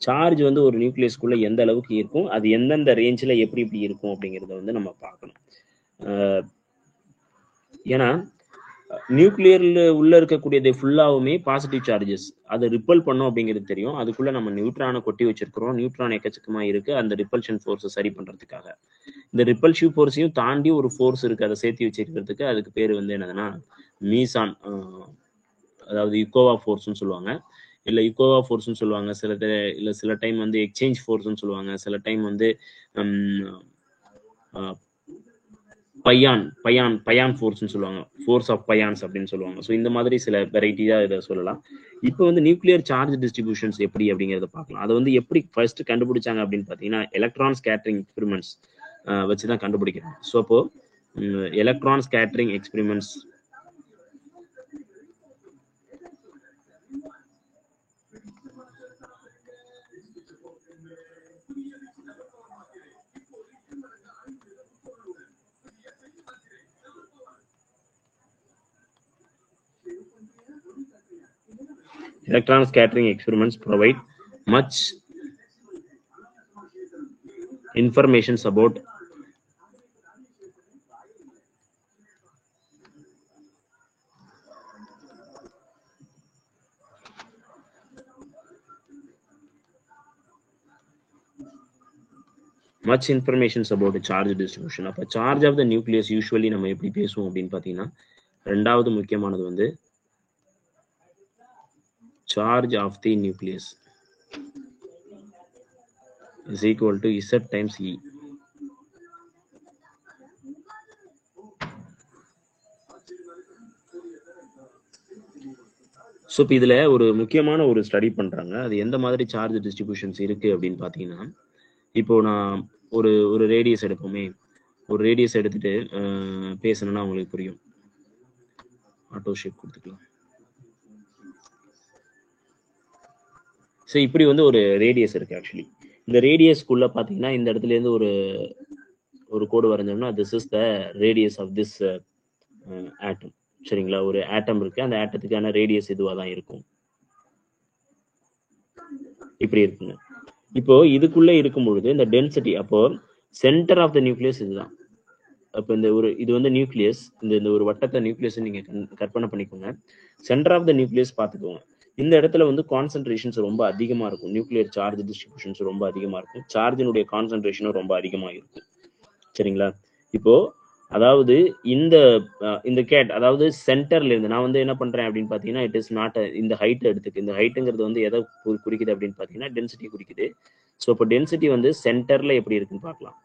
சார்ஜ் வந்து ஒரு நியூக்ளியஸ்க்குள்ள எந்த அளவுக்கு இருக்கும், அது எந்தெந்த ரேஞ்சில் எப்படி எப்படி இருக்கும் அப்படிங்கிறத வந்து நம்ம பார்க்கணும். ஏன்னா நியூக்ளியர்ல உள்ள இருக்கக்கூடியது ஃபுல்லாவுமே பாசிட்டிவ் சார்ஜஸ், அதை ரிப்பல் பண்ணும் அப்படிங்கிறது தெரியும். அதுக்குள்ள நம்ம நியூட்ரானை கொட்டி வச்சிருக்கிறோம், நியூட்ரான் எக்கச்சக்கமா இருக்கு அந்த ரிப்பல்ஷன் ஃபோர்ஸை சரி பண்றதுக்காக. இந்த ரிப்பல்சிவ் ஃபோர்ஸையும் தாண்டி ஒரு ஃபோர்ஸ் இருக்கு, அதை சேர்த்து வச்சிருக்கிறதுக்கு. அதுக்கு பேர் வந்து என்னதுன்னா மீசான், அதாவது யுகோவா ஃபோர்ஸ்னு சொல்லுவாங்க, இல்ல யுகோவா ஃபோர்ஸ்னு சொல்லுவாங்க. சில டைம் வந்து எக்ஸ்சேஞ்ச் ஃபோர்ஸ்னு சொல்லுவாங்க, சில டைம் வந்து பயான் ஃபோர்ஸ்னு சொல்லுவாங்க, ஃபோர்ஸ் ஆஃப் பயான்ஸ் அப்படின்னு சொல்லுவாங்க. ஸோ இந்த மாதிரி சில வெரைட்டியா இதை சொல்லலாம். இப்போ வந்து நியூக்ளியர் சார்ஜ் டிஸ்ட்ரிபியூஷன்ஸ் எப்படி அப்படிங்கிறத பார்க்கலாம். அதை வந்து எப்படி ஃபர்ஸ்ட் கண்டுபிடிச்சாங்க அப்படின்னு பார்த்தீங்கன்னா, எலக்ட்ரான் ஸ்கேட்டரிங் எக்ஸ்பெரிமெண்ட்ஸ் வச்சு தான் கண்டுபிடிக்கிறாங்க. ஸோ அப்போ electron scattering experiments Electron scattering experiments provide much information about charge distribution. அப்ப charge of the nucleus usually நம்ம எப்படி பேசுவோம் அப்படின்னு பார்த்தீங்கன்னா, ரெண்டாவது முக்கியமானது வந்து charge of the nucleus is equal to Z times E. So இப்போ இதில் ஒரு முக்கியமான ஒரு ஸ்டடி பண்ணுறாங்க. அது எந்த மாதிரி சார்ஜ் டிஸ்ட்ரிபியூஷன்ஸ் இருக்குது அப்படின்னு பார்த்தீங்கன்னா, இப்போ நான் ஒரு ரேடியஸ் எடுப்போமே, ஒரு ரேடியஸ் எடுத்துட்டு பேசணும்னா உங்களுக்கு புரியும். ஆட்டோ ஷேப் கொடுத்துக்கலாம். ஸோ இப்படி வந்து ஒரு ரேடியஸ் இருக்குது. ஆக்சுவலி இந்த ரேடியஸ்க்குள்ளே பார்த்தீங்கன்னா, இந்த இடத்துலேருந்து ஒரு கோடு வரைஞ்சோம்னா, this is the radius of this atom. சரிங்களா? ஒரு ஆட்டம் இருக்கு, அந்த ஆட்டத்துக்கான ரேடியஸ் இதுவாக தான் இருக்கும். இப்படி இருக்குங்க. இப்போ இதுக்குள்ள இருக்கும் பொழுது இந்த டென்சிட்டி, அப்போ சென்டர் ஆஃப் த நியூக்ளியஸ் இதுதான். அப்போ இது வந்து நியூக்ளியஸ், இந்த ஒரு வட்டத்தை நியூக்ளியஸ் நீங்க கற்பனை பண்ணிக்கோங்க. சென்டர் ஆஃப் த நியூக்ளியஸ் பார்த்துக்கோங்க. இந்த இடத்துல வந்து கான்சென்ட்ரேஷன்ஸ் ரொம்ப அதிகமா இருக்கும், நியூக்ளியர் சார்ஜ் டிஸ்ட்ரிபியூஷன்ஸ் ரொம்ப அதிகமா இருக்கும், சார்ஜினுடைய கான்சென்ட்ரேஷனும் ரொம்ப அதிகமா இருக்கும். சரிங்களா? இப்போ அதாவது இந்த கேட், அதாவது சென்டர்ல இருந்து நான் வந்து என்ன பண்றேன் அப்படின்னு பாத்தீங்கன்னா, இட் இஸ் நாட் இந்த ஹைட் எடுத்துக்கு. இந்த ஹைட்டுங்கிறது வந்து எதை குறிக்குது அப்படின்னு பாத்தீங்கன்னா, டென்சிட்டி குறிக்குது. ஸோ இப்போ டென்சிட்டி வந்து சென்டர்ல எப்படி இருக்குன்னு பார்க்கலாம்.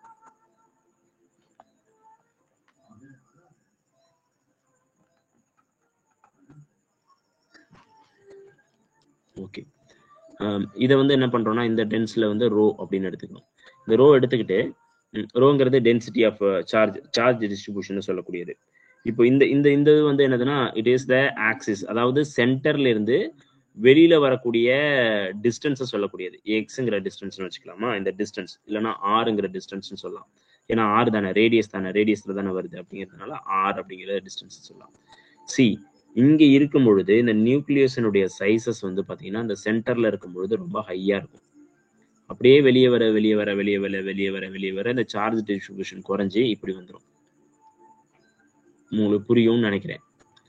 ஓகே, இதை வந்து என்ன பண்றோம்னா, இந்த டென்ஸ்ல வந்து ரோ அப்படின்னு எடுத்துக்கணும். இந்த ரோ எடுத்துக்கிட்டு, ரோங்கிறது டென்சிட்டி ஆஃப் சார்ஜ் டிஸ்ட்ரிபியூஷன் சொல்லக்கூடியது. இப்போ இந்த வந்து என்னதுன்னா, இட் இஸ் த ஆக்சிஸ், அதாவது சென்டர்ல இருந்து வெளியில வரக்கூடிய டிஸ்டன்ஸை சொல்லக்கூடியது. எக்ஸுங்கிற டிஸ்டன்ஸ்னு வச்சுக்கலாமா, இந்த டிஸ்டன்ஸ், இல்லைன்னா ஆறுங்கிற டிஸ்டன்ஸ்னு சொல்லலாம். ஏன்னா ஆறு தானே, ரேடியஸ் தானே, ரேடியஸ்ல தானே வருது அப்படிங்கிறதுனால ஆர் அப்படிங்கிற டிஸ்டன்ஸ் சொல்லலாம். சி இங்க இருக்கும் பொழுது இந்த நியூக்ளியஸினுடைய சைசஸ் வந்து பாத்தீங்கன்னா, இந்த சென்டர்ல இருக்கும் பொழுது ரொம்ப ஹையா இருக்கும். அப்படியே வெளியே வர இந்த சார்ஜ் டிஸ்ட்ரிபியூஷன் குறைஞ்சி இப்படி வந்துடும். உங்களுக்கு புரியும்னு நினைக்கிறேன்.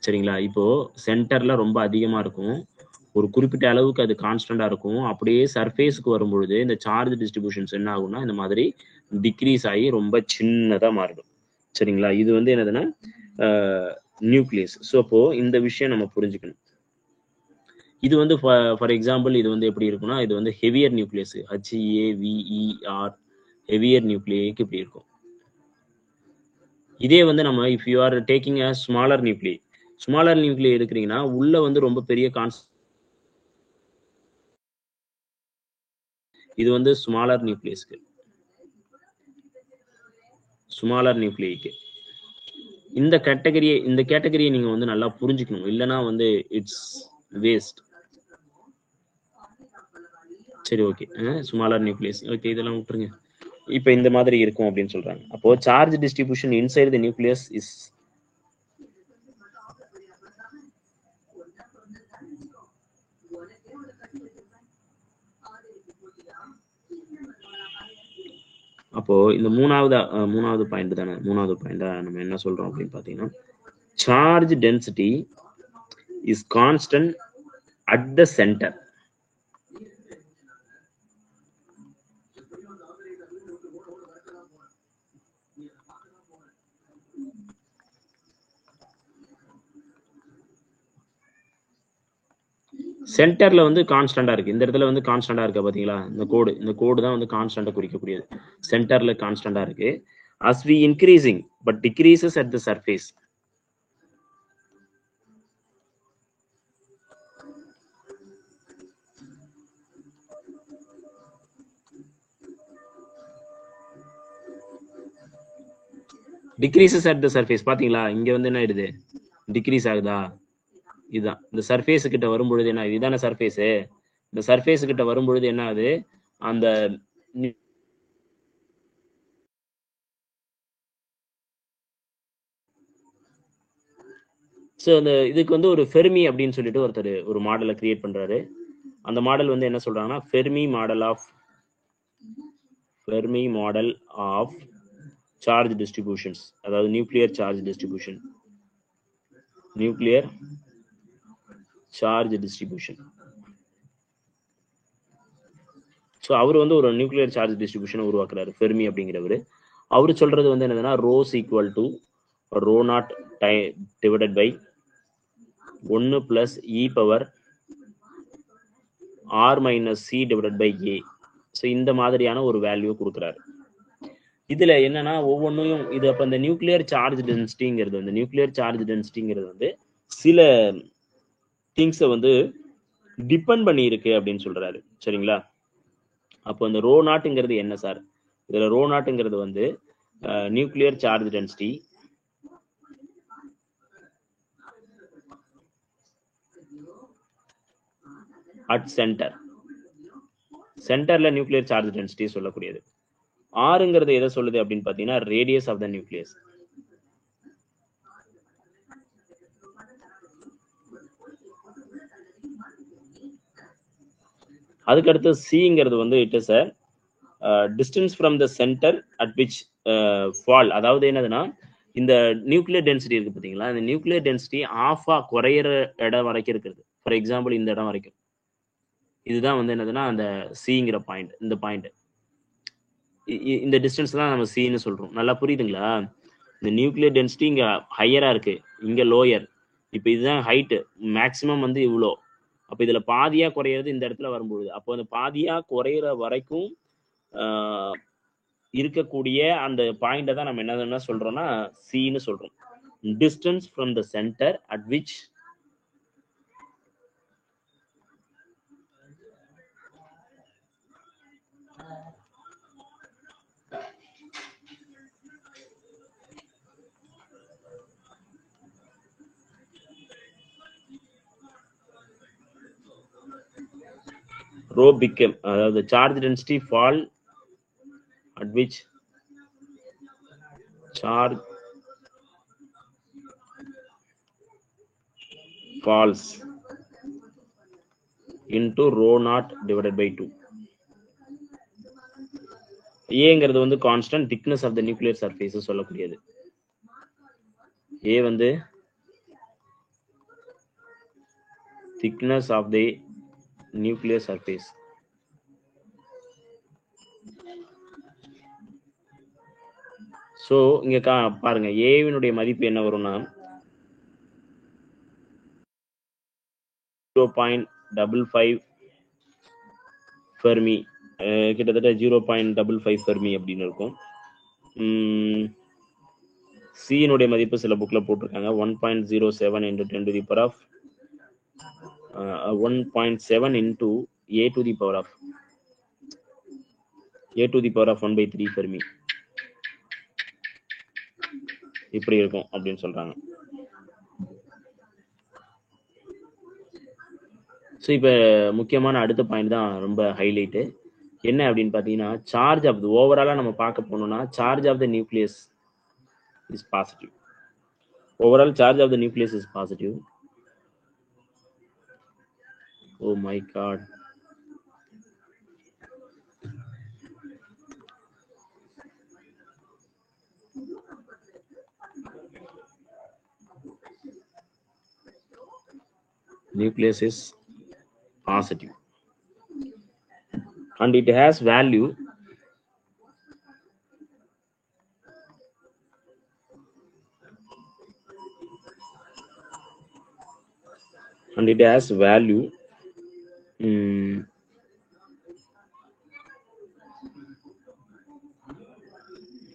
சரிங்களா? இப்போ சென்டர்ல ரொம்ப அதிகமா இருக்கும், ஒரு குறிப்பிட்ட அளவுக்கு அது கான்ஸ்டன்டா இருக்கும். அப்படியே சர்ஃபேஸ்க்கு வரும்பொழுது இந்த சார்ஜ் டிஸ்ட்ரிபியூஷன்ஸ் என்ன ஆகும்னா, இந்த மாதிரி டிக்ரீஸ் ஆகி ரொம்ப சின்னதா மாறிடும். சரிங்களா? இது வந்து என்னதுன்னா நியூக்ளியஸ். ஸோ அப்போ இந்த விஷயம் நம்ம புரிஞ்சுக்கணும். இது வந்து ஃபார் எக்ஸாம்பிள் இது வந்து எப்படி இருக்குன்னா, இது வந்து ஹெவியர் நியூக்ளியஸ், HEAVER, ஹெவியர் நியூக்ளியேக்கு இப்படி இருக்கும். இதே வந்து நம்ம if you are taking a smaller nuclei எடுக்கிறீங்கன்னா, உள்ள வந்து ரொம்ப பெரிய இது வந்து ஸ்மாலர் நியூக்ளியேக்கு இந்த கேட்டகரியை நீங்க வந்து நல்லா புரிஞ்சுக்கணும், இல்லைன்னா வந்து இட்ஸ் வேஸ்ட். சரி, ஓகே, ஸ்மாலர் நியூக்ளியஸ், ஓகே, இதெல்லாம் விட்டுருங்க. இப்போ இந்த மாதிரி இருக்கும் அப்படின்னு சொல்றாங்க. அப்போ charge distribution inside the nucleus is அப்போ இந்த மூணாவது பாயிண்ட் தானே, மூணாவது பாயிண்டா நம்ம என்ன சொல்றோம் அப்படின்னு பார்த்தீங்கன்னா, charge density is constant at the centre. சென்டர்ல வந்து கான்ஸ்டன்டா இருக்கு. இந்த இடத்துல வந்து கான்ஸ்டன்டா இருக்கா பாத்தீங்களா? இந்த கோடு தான் வந்து கான்ஸ்டன்டா குறிக்கக்கூடியது. சென்டர்ல கான்ஸ்டன்டா இருக்கு. as we increasing but decreases at the surface. decreases at the surface பாத்தீங்களா? இங்க வந்து என்ன ஆயிடுது? டிக்ரீஸ் ஆகுதா? இதுதான் இந்த சர்ஃபேஸ் கிட்ட வரும்பொழுது என்ன, இதுதானே சர்ஃபேஸ். இந்த சர்ஃபேஸ் கிட்ட வரும்பொழுது என்ன ஆகுது, அந்த ஸோ அந்த இதுக்கு வந்து ஒரு ஃபெர்மி அப்படின்னு சொல்லிட்டு ஒருத்தர் ஒரு மாடலை கிரியேட் பண்றாரு. அந்த மாடல் வந்து என்ன சொல்றாங்கன்னா, Fermi model of charge distributions, அதாவது நியூக்ளியர் சார்ஜ் டிஸ்ட்ரிபியூஷன். ஸோ அவர் வந்து ஒரு நியூக்ளியர் சார்ஜ் டிஸ்ட்ரிபியூஷனை உருவாக்குறாரு, ஃபெர்மி அப்படிங்கிறவர். அவர் சொல்றது வந்து என்னதுன்னா, rho's equal to rho naught divided by 1 plus e power R minus C divided by A. So இந்த மாதிரியான ஒரு வேல்யூ கொடுக்குறாரு. இதுல என்னன்னா ஒவ்வொன்றையும் இது அப்ப இந்த நியூக்ளியர் சார்ஜ் டென்சிட்டிங்கிறது வந்து சில திங்ஸை வந்து டிபெண்ட் பண்ணி இருக்கு அப்படின்னு சொல்றாரு. சரிங்களா? அப்போ இந்த ரோ நாட்டுங்கிறது என்ன சார்? இதுல ரோ நாட்டுங்கிறது வந்து நியூக்ளியர் சார்ஜ் டென்சிட்டி அட் சென்டர்ல நியூக்ளியர் சார்ஜ் டென்சிட்டி சொல்லக்கூடியது. ஆறுங்கிறது எதை சொல்லுது அப்படின்னு பாத்தீங்கன்னா, ரேடியஸ் ஆஃப் த நியூக்ளியஸ். அதுக்கடுத்து சிங்கிறது வந்து it is distance from the centre at which fall. அதாவது என்னதுன்னா, இந்த நியூக்ளியர் டென்சிட்டி இருக்கு பார்த்தீங்களா, இந்த நியூக்ளியர் டென்சிட்டி ஆஃபா குறையிற இடம் வரைக்கும் இருக்குது. ஃபார் எக்ஸாம்பிள் இந்த இடம் வரைக்கும். இதுதான் வந்து என்னதுன்னா அந்த சிங்கிற பாயிண்ட். இந்த பாயிண்ட், இந்த டிஸ்டன்ஸ் தான் நம்ம சின்னு சொல்றோம். நல்லா புரியுதுங்களா? இந்த நியூக்ளியர் டென்சிட்டி இங்க ஹையரா இருக்கு, இங்க லோயர். இப்போ இதுதான் ஹைட், மேக்சிமம் வந்து இவ்வளோ. அப்போ இதுல பாதியா குறையிறது இந்த இடத்துல வரும்பொழுது, அப்போ அந்த பாதியா குறையிற வரைக்கும் இருக்கக்கூடிய அந்த பாயிண்ட தான் நம்ம என்ன சொல்றோம்னா சின்னு சொல்றோம். Distance from the centre at which rho became, அதாவது charge density fall at which charge falls into rho naught divided by 2. ஏங்கிறது வந்து constant, thickness of the nuclear surface சொல்லக்கூடியது. ஏ வந்து thickness of the nuclear surface. So இங்க பாருங்க, ஏவினுடைய மதிப்பு என்ன வரும்னா 0.55 ஃபெர்மி, கிட்டத்தட்ட 0.55 ஃபெர்மி அப்படின்னு இருக்கும். சியினுடைய மதிப்பு சில புக்ல போட்டிருக்காங்க 1.07 into 10 to the power of 1.7 into a to the power of 1/3 Fermi இப்படி இருக்கும் அப்படின்னு சொல்றாங்க. ஸோ இப்போ முக்கியமான அடுத்த பாயிண்ட் தான் ரொம்ப ஹைலைட்டு. என்ன அப்படின்னு பார்த்தீங்கன்னா, சார்ஜ் ஆஃப் த ஓவராலாக நம்ம பார்க்க போனோம்னா, charge of the nucleus is positive. Overall charge of the nucleus is positive. Oh my god. nucleus is positive and it has value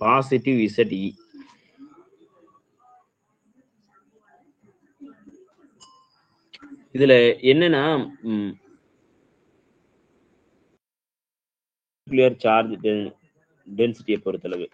positive ZE. இதுல என்னன்னா நியூக்ளியர் சார்ஜ் டென்சிட்டியை பொறுத்தளவு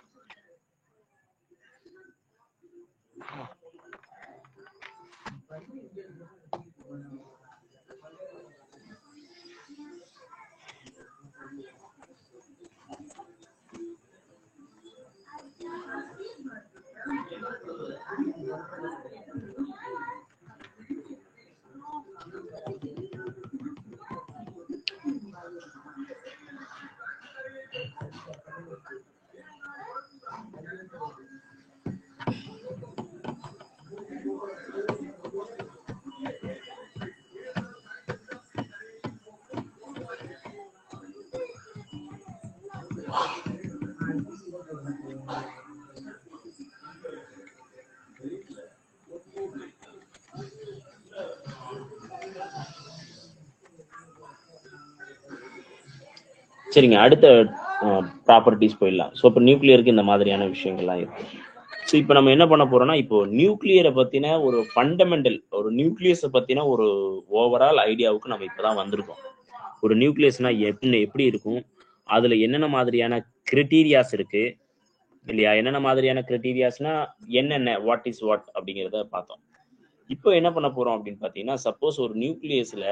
சரிங்க. அடுத்த ப்ராப்பர்ட்டிஸ் போயிடலாம். ஸோ இப்போ நியூக்ளியருக்கு இந்த மாதிரியான விஷயங்கள்லாம் இருக்கு. ஸோ இப்போ நம்ம என்ன பண்ண போறோம்னா, இப்போ நியூக்ளியரை பத்தின ஒரு ஃபண்டமெண்டல், ஒரு நியூக்ளியஸை பத்தின ஒரு ஓவரால் ஐடியாவுக்கு நம்ம இப்பதான் வந்திருக்கோம். ஒரு நியூக்ளியஸ்னா எப்படி இருக்கும், அதுல என்னென்ன மாதிரியான கிரைட்டீரியாஸ் இருக்கு இல்லையா, என்னென்ன மாதிரியான கிரைட்டீரியாஸ்னா என்னென்ன, வாட் இஸ் வாட் அப்படிங்கிறத பார்த்தோம். இப்போ என்ன பண்ண போறோம் அப்படின்னு பார்த்தீங்கன்னா, சப்போஸ் ஒரு நியூக்ளியஸ்ல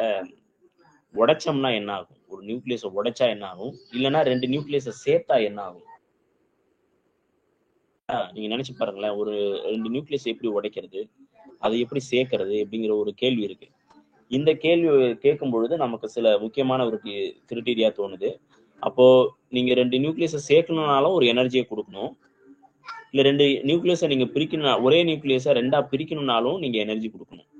உடைச்சோம்னா என்ன ஆகும், ஒரு நியூக்ளியஸை உடைச்சா என்ன ஆகும், இல்லைன்னா ரெண்டு நியூக்ளியஸை சேர்த்தா என்ன ஆகும். நீங்க நினைச்சு பாருங்களேன், ஒரு ரெண்டு நியூக்ளியஸ் எப்படி உடைக்கிறது, அதை எப்படி சேர்க்கறது அப்படிங்கிற ஒரு கேள்வி இருக்கு. இந்த கேள்வி கேட்கும் பொழுது நமக்கு சில முக்கியமான ஒரு கிரைட்டீரியா தோணுது. அப்போ நீங்க ரெண்டு நியூக்ளியஸை சேர்க்கணும்னாலும் ஒரு எனர்ஜியை கொடுக்கணும், இல்ல ரெண்டு நியூக்ளியஸை நீங்க பிரிக்கணும், ஒரே நியூக்ளியஸை ரெண்டா பிரிக்கணும்னாலும் நீங்க எனர்ஜி கொடுக்கணும்.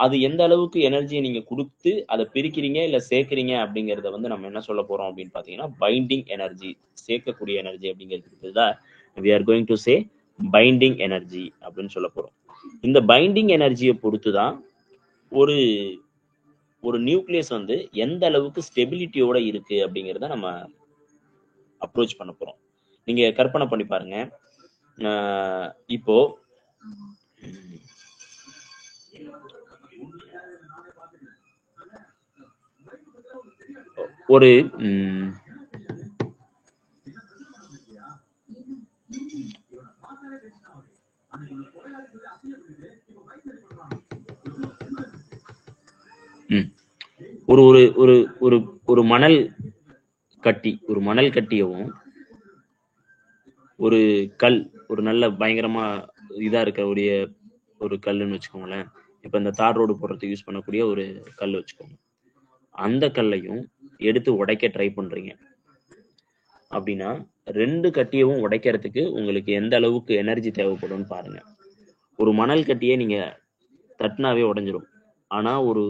அது எந்த அளவுக்கு எனர்ஜியை நீங்க கொடுத்து அதை பிரிக்கிறீங்க இல்ல சேர்க்கிறீங்க அப்படிங்கறத வந்து நம்ம என்ன சொல்ல போறோம் அப்படின்னு பாத்தீங்கன்னா, பைண்டிங் எனர்ஜி, சேர்க்கக்கூடிய எனர்ஜி அப்படிங்கிறது தான் we are going to say binding energy அப்படின்னு சொல்ல போறோம். இந்த பைண்டிங் எனர்ஜியை பொறுத்து தான் ஒரு ஒரு நியூக்ளியஸ் வந்து எந்த அளவுக்கு ஸ்டெபிலிட்டியோட இருக்கு அப்படிங்கிறத நம்ம அப்ரோச் பண்ண போறோம். நீங்க கற்பனை பண்ணி பாருங்க, இப்போ ஒரு ஒரு ஒரு ஒரு ஒரு மணல் கட்டி, ஒரு மணல் கட்டியவும் ஒரு கல், ஒரு நல்ல பயங்கரமா இதா இருக்கக்கூடிய ஒரு கல்லுன்னு வச்சுக்கோங்களேன். இப்ப இந்த தார் ரோடு போடுறதுக்கு யூஸ் பண்ணக்கூடிய ஒரு கல் வச்சுக்கோங்க. அந்த கல்லையும் எடுத்து உடைக்க ட்ரை பண்றீங்க அப்படின்னா, ரெண்டு கட்டியவும் உடைக்கிறதுக்கு உங்களுக்கு எந்த அளவுக்கு எனர்ஜி தேவைப்படும்னு பாருங்க. ஒரு மணல் கட்டியே நீங்க தட்டினாவே உடைஞ்சிரும். ஆனா ஒரு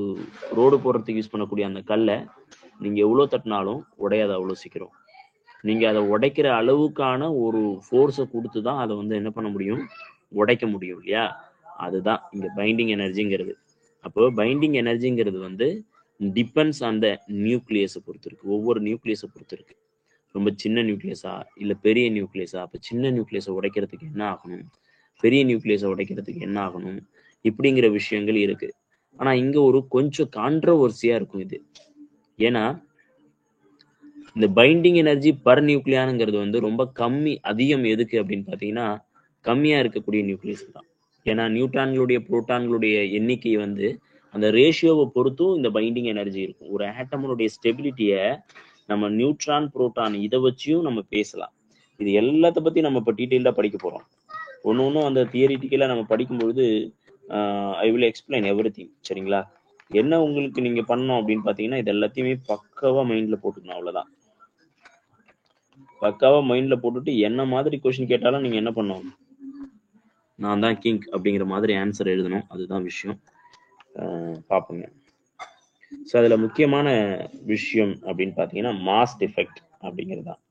ரோடு போடுறதுக்கு யூஸ் பண்ணக்கூடிய அந்த கல்லை நீங்க எவ்வளவு தட்டினாலும் உடையாது அவ்வளவு சீக்கிரம். நீங்க அதை உடைக்கிற அளவுக்கான ஒரு ஃபோர்ஸை கொடுத்துதான் அதை வந்து என்ன பண்ண முடியும், உடைக்க முடியும் இல்லையா. அதுதான் இங்க பைண்டிங் எனர்ஜிங்கிறது. அப்போ பைண்டிங் எனர்ஜிங்கிறது வந்து டிபெண்ட்ஸ் அந்த நியூக்ளியஸை பொறுத்து இருக்கு, ஒவ்வொரு நியூக்ளியஸை பொறுத்து இருக்கு. ரொம்ப சின்ன நியூக்ளியஸா இல்ல பெரிய நியூக்ளியஸா, அப்ப சின்ன நியூக்ளியஸை உடைக்கிறதுக்கு என்ன ஆகணும், பெரிய நியூக்ளியஸை உடைக்கிறதுக்கு என்ன ஆகணும், இப்படிங்கிற விஷயங்கள் இருக்கு. ஆனா இங்க ஒரு கொஞ்சம் கான்ட்ரோவர்சியா இருக்கும் இது. ஏன்னா இந்த பைண்டிங் எனர்ஜி பர் நியூக்ளியானுங்கிறது வந்து ரொம்ப கம்மி, அதிகம் எதுக்கு அப்படின்னு பாத்தீங்கன்னா, கம்மியா இருக்கக்கூடிய நியூக்ளியஸ் தான். ஏன்னா நியூட்ரான்களுடைய புரோட்டான்களுடைய எண்ணிக்கை வந்து அந்த ரேஷியோவை பொறுத்தும் இந்த பைண்டிங் எனர்ஜி இருக்கும். ஒரு ஆட்டமனுடைய ஸ்டெபிலிட்டியை நம்ம நியூட்ரான் புரோட்டான் இதை வச்சியும் நம்ம பேசலாம். இது எல்லாத்த பத்தி நம்ம இப்போ டீட்டெயில்டா படிக்க போறோம். ஒன்னும் அந்த தியரிட்டிக்கலா நம்ம படிக்கும்பொழுது ஐ வில் எக்ஸ்பிளைன் எவ்ரிதிங். சரிங்களா. என்ன உங்களுக்கு நீங்க பண்ணணும் அப்படின்னு பாத்தீங்கன்னா, இது எல்லாத்தையுமே பக்காவா மைண்ட்ல போட்டுக்கணும், அவ்வளவுதான். பக்காவா மைண்ட்ல போட்டுட்டு என்ன மாதிரி கொஸ்டின் கேட்டாலும் நீங்க என்ன பண்ணணும், நான் தான் கிங் அப்படிங்கிற மாதிரி ஆன்சர் எழுதணும். அதுதான் விஷயம். பார்ப்போங்க. ஸோ அதில் முக்கியமான விஷயம் அப்படின்னு பார்த்தீங்கன்னா மாஸ் டிஃபெக்ட் அப்படிங்கிறது தான்.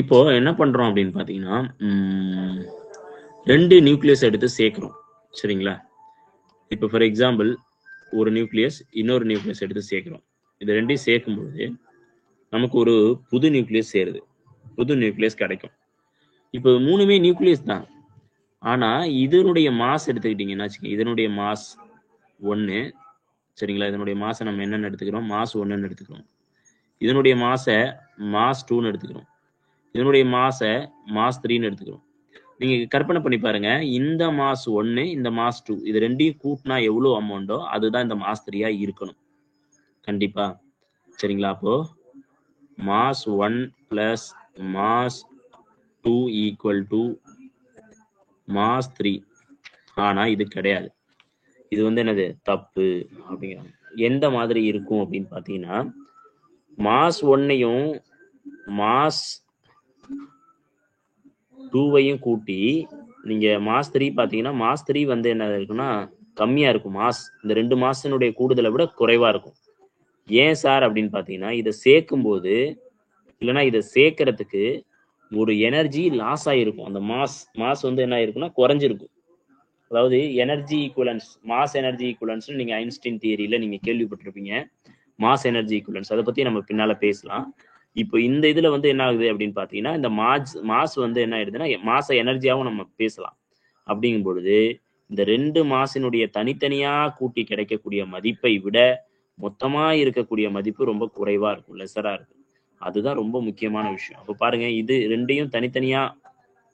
இப்போ என்ன பண்றோம் அப்படின்னு பார்த்தீங்கன்னா 2 நியூக்ளியஸ் எடுத்து சேர்க்கிறோம். சரிங்களா? இப்போ ஃபார் எக்ஸாம்பிள் ஒரு நியூக்ளியஸ் இன்னொரு நியூக்ளியஸ் எடுத்து சேர்க்கிறோம். இது ரெண்டையும் சேர்க்கும்போது நமக்கு ஒரு புது நியூக்ளியஸ் சேருது, புது நியூக்ளியஸ் கிடைக்கும். இப்போ 3மே நியூக்ளியஸ் தான். ஆனா இதனுடைய மாஸ் எடுத்துக்கிட்டீங்கன்னா வச்சுக்கோங்க, இதனுடைய மாஸ் 1. சரிங்களா? இதனுடைய மாசை நம்ம என்னன்னு எடுத்துக்கிறோம்? மாஸ் 1ன்னு எடுத்துக்கிறோம். இதனுடைய மாசை மாஸ் 2ன்னு எடுத்துக்கிறோம். இதனுடைய மாசை மாஸ் 3ன்னு எடுத்துக்கிறோம். நீங்க கற்பனை பண்ணி பாருங்க, இந்த மாஸ் 1 இந்த மாஸ் 2 இது ரெண்டையும் கூட்டினா எவ்வளவு அமௌண்டோ அதுதான் இந்த மாஸ் 3 இருக்கணும் கண்டிப்பா. சரிங்களா? அப்போ mass 1 plus mass 2 equal to mass 3. ஆனா இது கிடையாது. இது என்னது? தப்பு அப்படிங்கிறாங்க. எந்த மாதிரி இருக்கும் அப்படின்னு பாத்தீங்கன்னா, மாஸ் 1ஐயும் மாஸ் 2வையும் கூட்டி நீங்க மாஸ் 3 பாத்தீங்கன்னா, மாஸ் 3 என்ன இருக்குன்னா கம்மியா இருக்கும். மாஸ் இந்த 2 மாசினுடைய கூடுதலை விட குறைவா இருக்கும். ஏன் சார் அப்படின்னு பாத்தீங்கன்னா, இதை சேர்க்கும் போது இல்லைன்னா இதை சேர்க்கறதுக்கு ஒரு எனர்ஜி லாஸ் ஆயிருக்கும். அந்த மாஸ் என்ன ஆயிருக்குன்னா குறைஞ்சிருக்கும். அதாவது energy equivalence, mass energy equivalence நீங்க ஐன்ஸ்டீன் தியரியில நீங்க கேள்விப்பட்டிருப்பீங்க. மாஸ் எனர்ஜி ஈக்குவலன்ஸ் அதை பத்தி நம்ம பின்னால பேசலாம். இப்போ இந்த இதுல என்ன ஆகுது அப்படின்னு பாத்தீங்கன்னா, இந்த மாஸ் என்ன ஆயிடுதுன்னா மாச எனர்ஜியாவும் நம்ம பேசலாம். அப்படிங்கும் பொழுது இந்த 2 மாசினுடைய தனித்தனியா கூட்டி கிடைக்கக்கூடிய மதிப்பை விட மொத்தமா இருக்கக்கூடிய மதிப்பு ரொம்ப குறைவா இருக்கும், லெசரா இருக்கும். அதுதான் ரொம்ப முக்கியமான விஷயம். அப்போ பாருங்க, இது ரெண்டையும்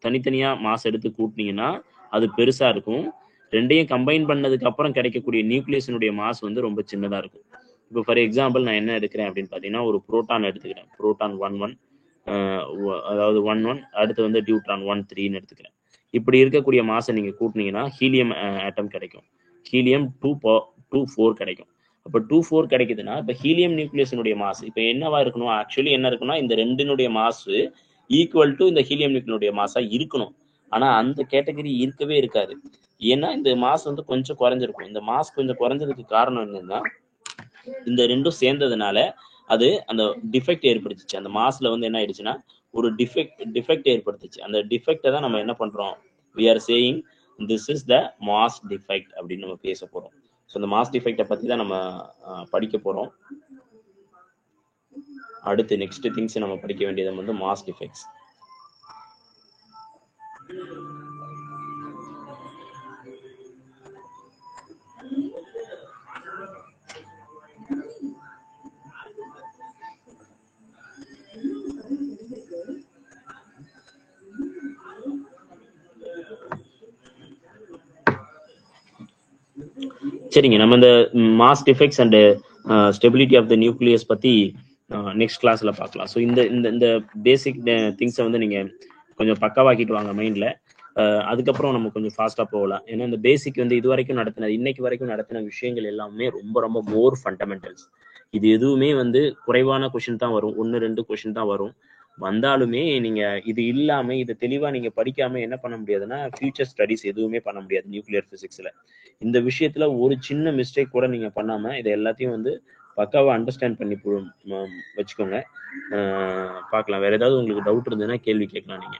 தனித்தனியா மாஸ் எடுத்து கூட்டினீங்கன்னா அது பெருசா இருக்கும். ரெண்டையும் கம்பைன் பண்ணதுக்கு அப்புறம் கிடைக்கக்கூடிய நியூக்ளியஸினுடைய மாஸ் ரொம்ப சின்னதா இருக்கும். இப்போ ஃபார் எக்ஸாம்பிள் நான் என்ன எடுக்கிறேன் அப்படின்னு பார்த்தீங்கன்னா, ஒரு புரோட்டான் எடுத்துக்கிறேன். புரோட்டான் 1 அதாவது 1 அடுத்து டியூட்ரான் 1 எடுத்துக்கிறேன். இப்படி இருக்கக்கூடிய மாசை நீங்க கூட்டினீங்கன்னா ஹீலியம் ஆட்டம் கிடைக்கும். ஹீலியம் 2 கிடைக்கும். அப்போ 2 கிடைக்குதுன்னா இப்போ ஹீலியம் நியூக்ளியஸினுடைய மாஸ் இப்போ என்னவா இருக்கணும்? ஆக்சுவலி என்ன இருக்குன்னா, இந்த ரெண்டினுடைய மாஸ் ஈக்குவல் டு இந்த ஹீலியம் நியூக்ளியனுடைய மாஸா இருக்கணும். ஆனா அந்த கேட்டகரி இருக்கவே இருக்காது. ஏன்னா இந்த மாஸ் கொஞ்சம் குறைஞ்சிருக்கும். இந்த மாஸ் கொஞ்சம் குறைஞ்சதுக்கு காரணம் என்னன்னா, இந்த ரெண்டும் சேர்ந்ததுனால அது அந்த டிஃபெக்ட் ஏற்படுத்துச்சு. அந்த மாஸ்ல என்ன ஆயிடுச்சுன்னா ஒரு டிஃபெக்ட் ஏற்படுத்துச்சு. அந்த டிஃபெக்டை தான் நம்ம என்ன பண்றோம்? we are saying this is the mass defect அப்படின்னு நம்ம பேச போறோம். ஸோ இந்த மாஸ் டிஃபெக்டை பத்தி தான் நம்ம படிக்க போறோம். அடுத்து நெக்ஸ்ட் திங்ஸ் நம்ம படிக்க வேண்டியது மாஸ் டிஃபெக்ட்ஸ். சரிங்க, நம்ம இந்த mass defects and stability of the nucleus பத்தி நெக்ஸ்ட் கிளாஸ்ல பார்க்கலாம். ஸோ இந்த பேசிக் திங்ஸை நீங்க கொஞ்சம் பக்காவாக்கிட்டு வாங்க மைண்ட்ல. அதுக்கப்புறம் நம்ம கொஞ்சம் ஃபாஸ்டா போகலாம். ஏன்னா இந்த பேசிக் இது வரைக்கும் இன்னைக்கு வரைக்கும் நடத்தின விஷயங்கள் எல்லாமே ரொம்ப ரொம்ப மோர் ஃபண்டமெண்டல்ஸ். இது எதுவுமே குறைவான கொஸ்டின் தான் வரும், 1-2 கொஸ்டின் தான் வரும். வந்தாலுமே நீங்க இது இல்லாம இது தெளிவா நீங்க படிக்காம என்ன பண்ண முடியாதுன்னா ஃபியூச்சர் ஸ்டடிஸ் எதுவுமே பண்ண முடியாது நியூக்ளியர் பிசிக்ஸ்ல. இந்த விஷயத்துல ஒரு சின்ன மிஸ்டேக் கூட நீங்க பண்ணாம இதை எல்லாத்தையும் பக்காவா அண்டர்ஸ்டாண்ட் பண்ணி வச்சுக்கோங்க. பார்க்கலாம். வேற ஏதாவது உங்களுக்கு டவுட் இருந்ததுன்னா கேள்வி கேட்கலாம் நீங்க.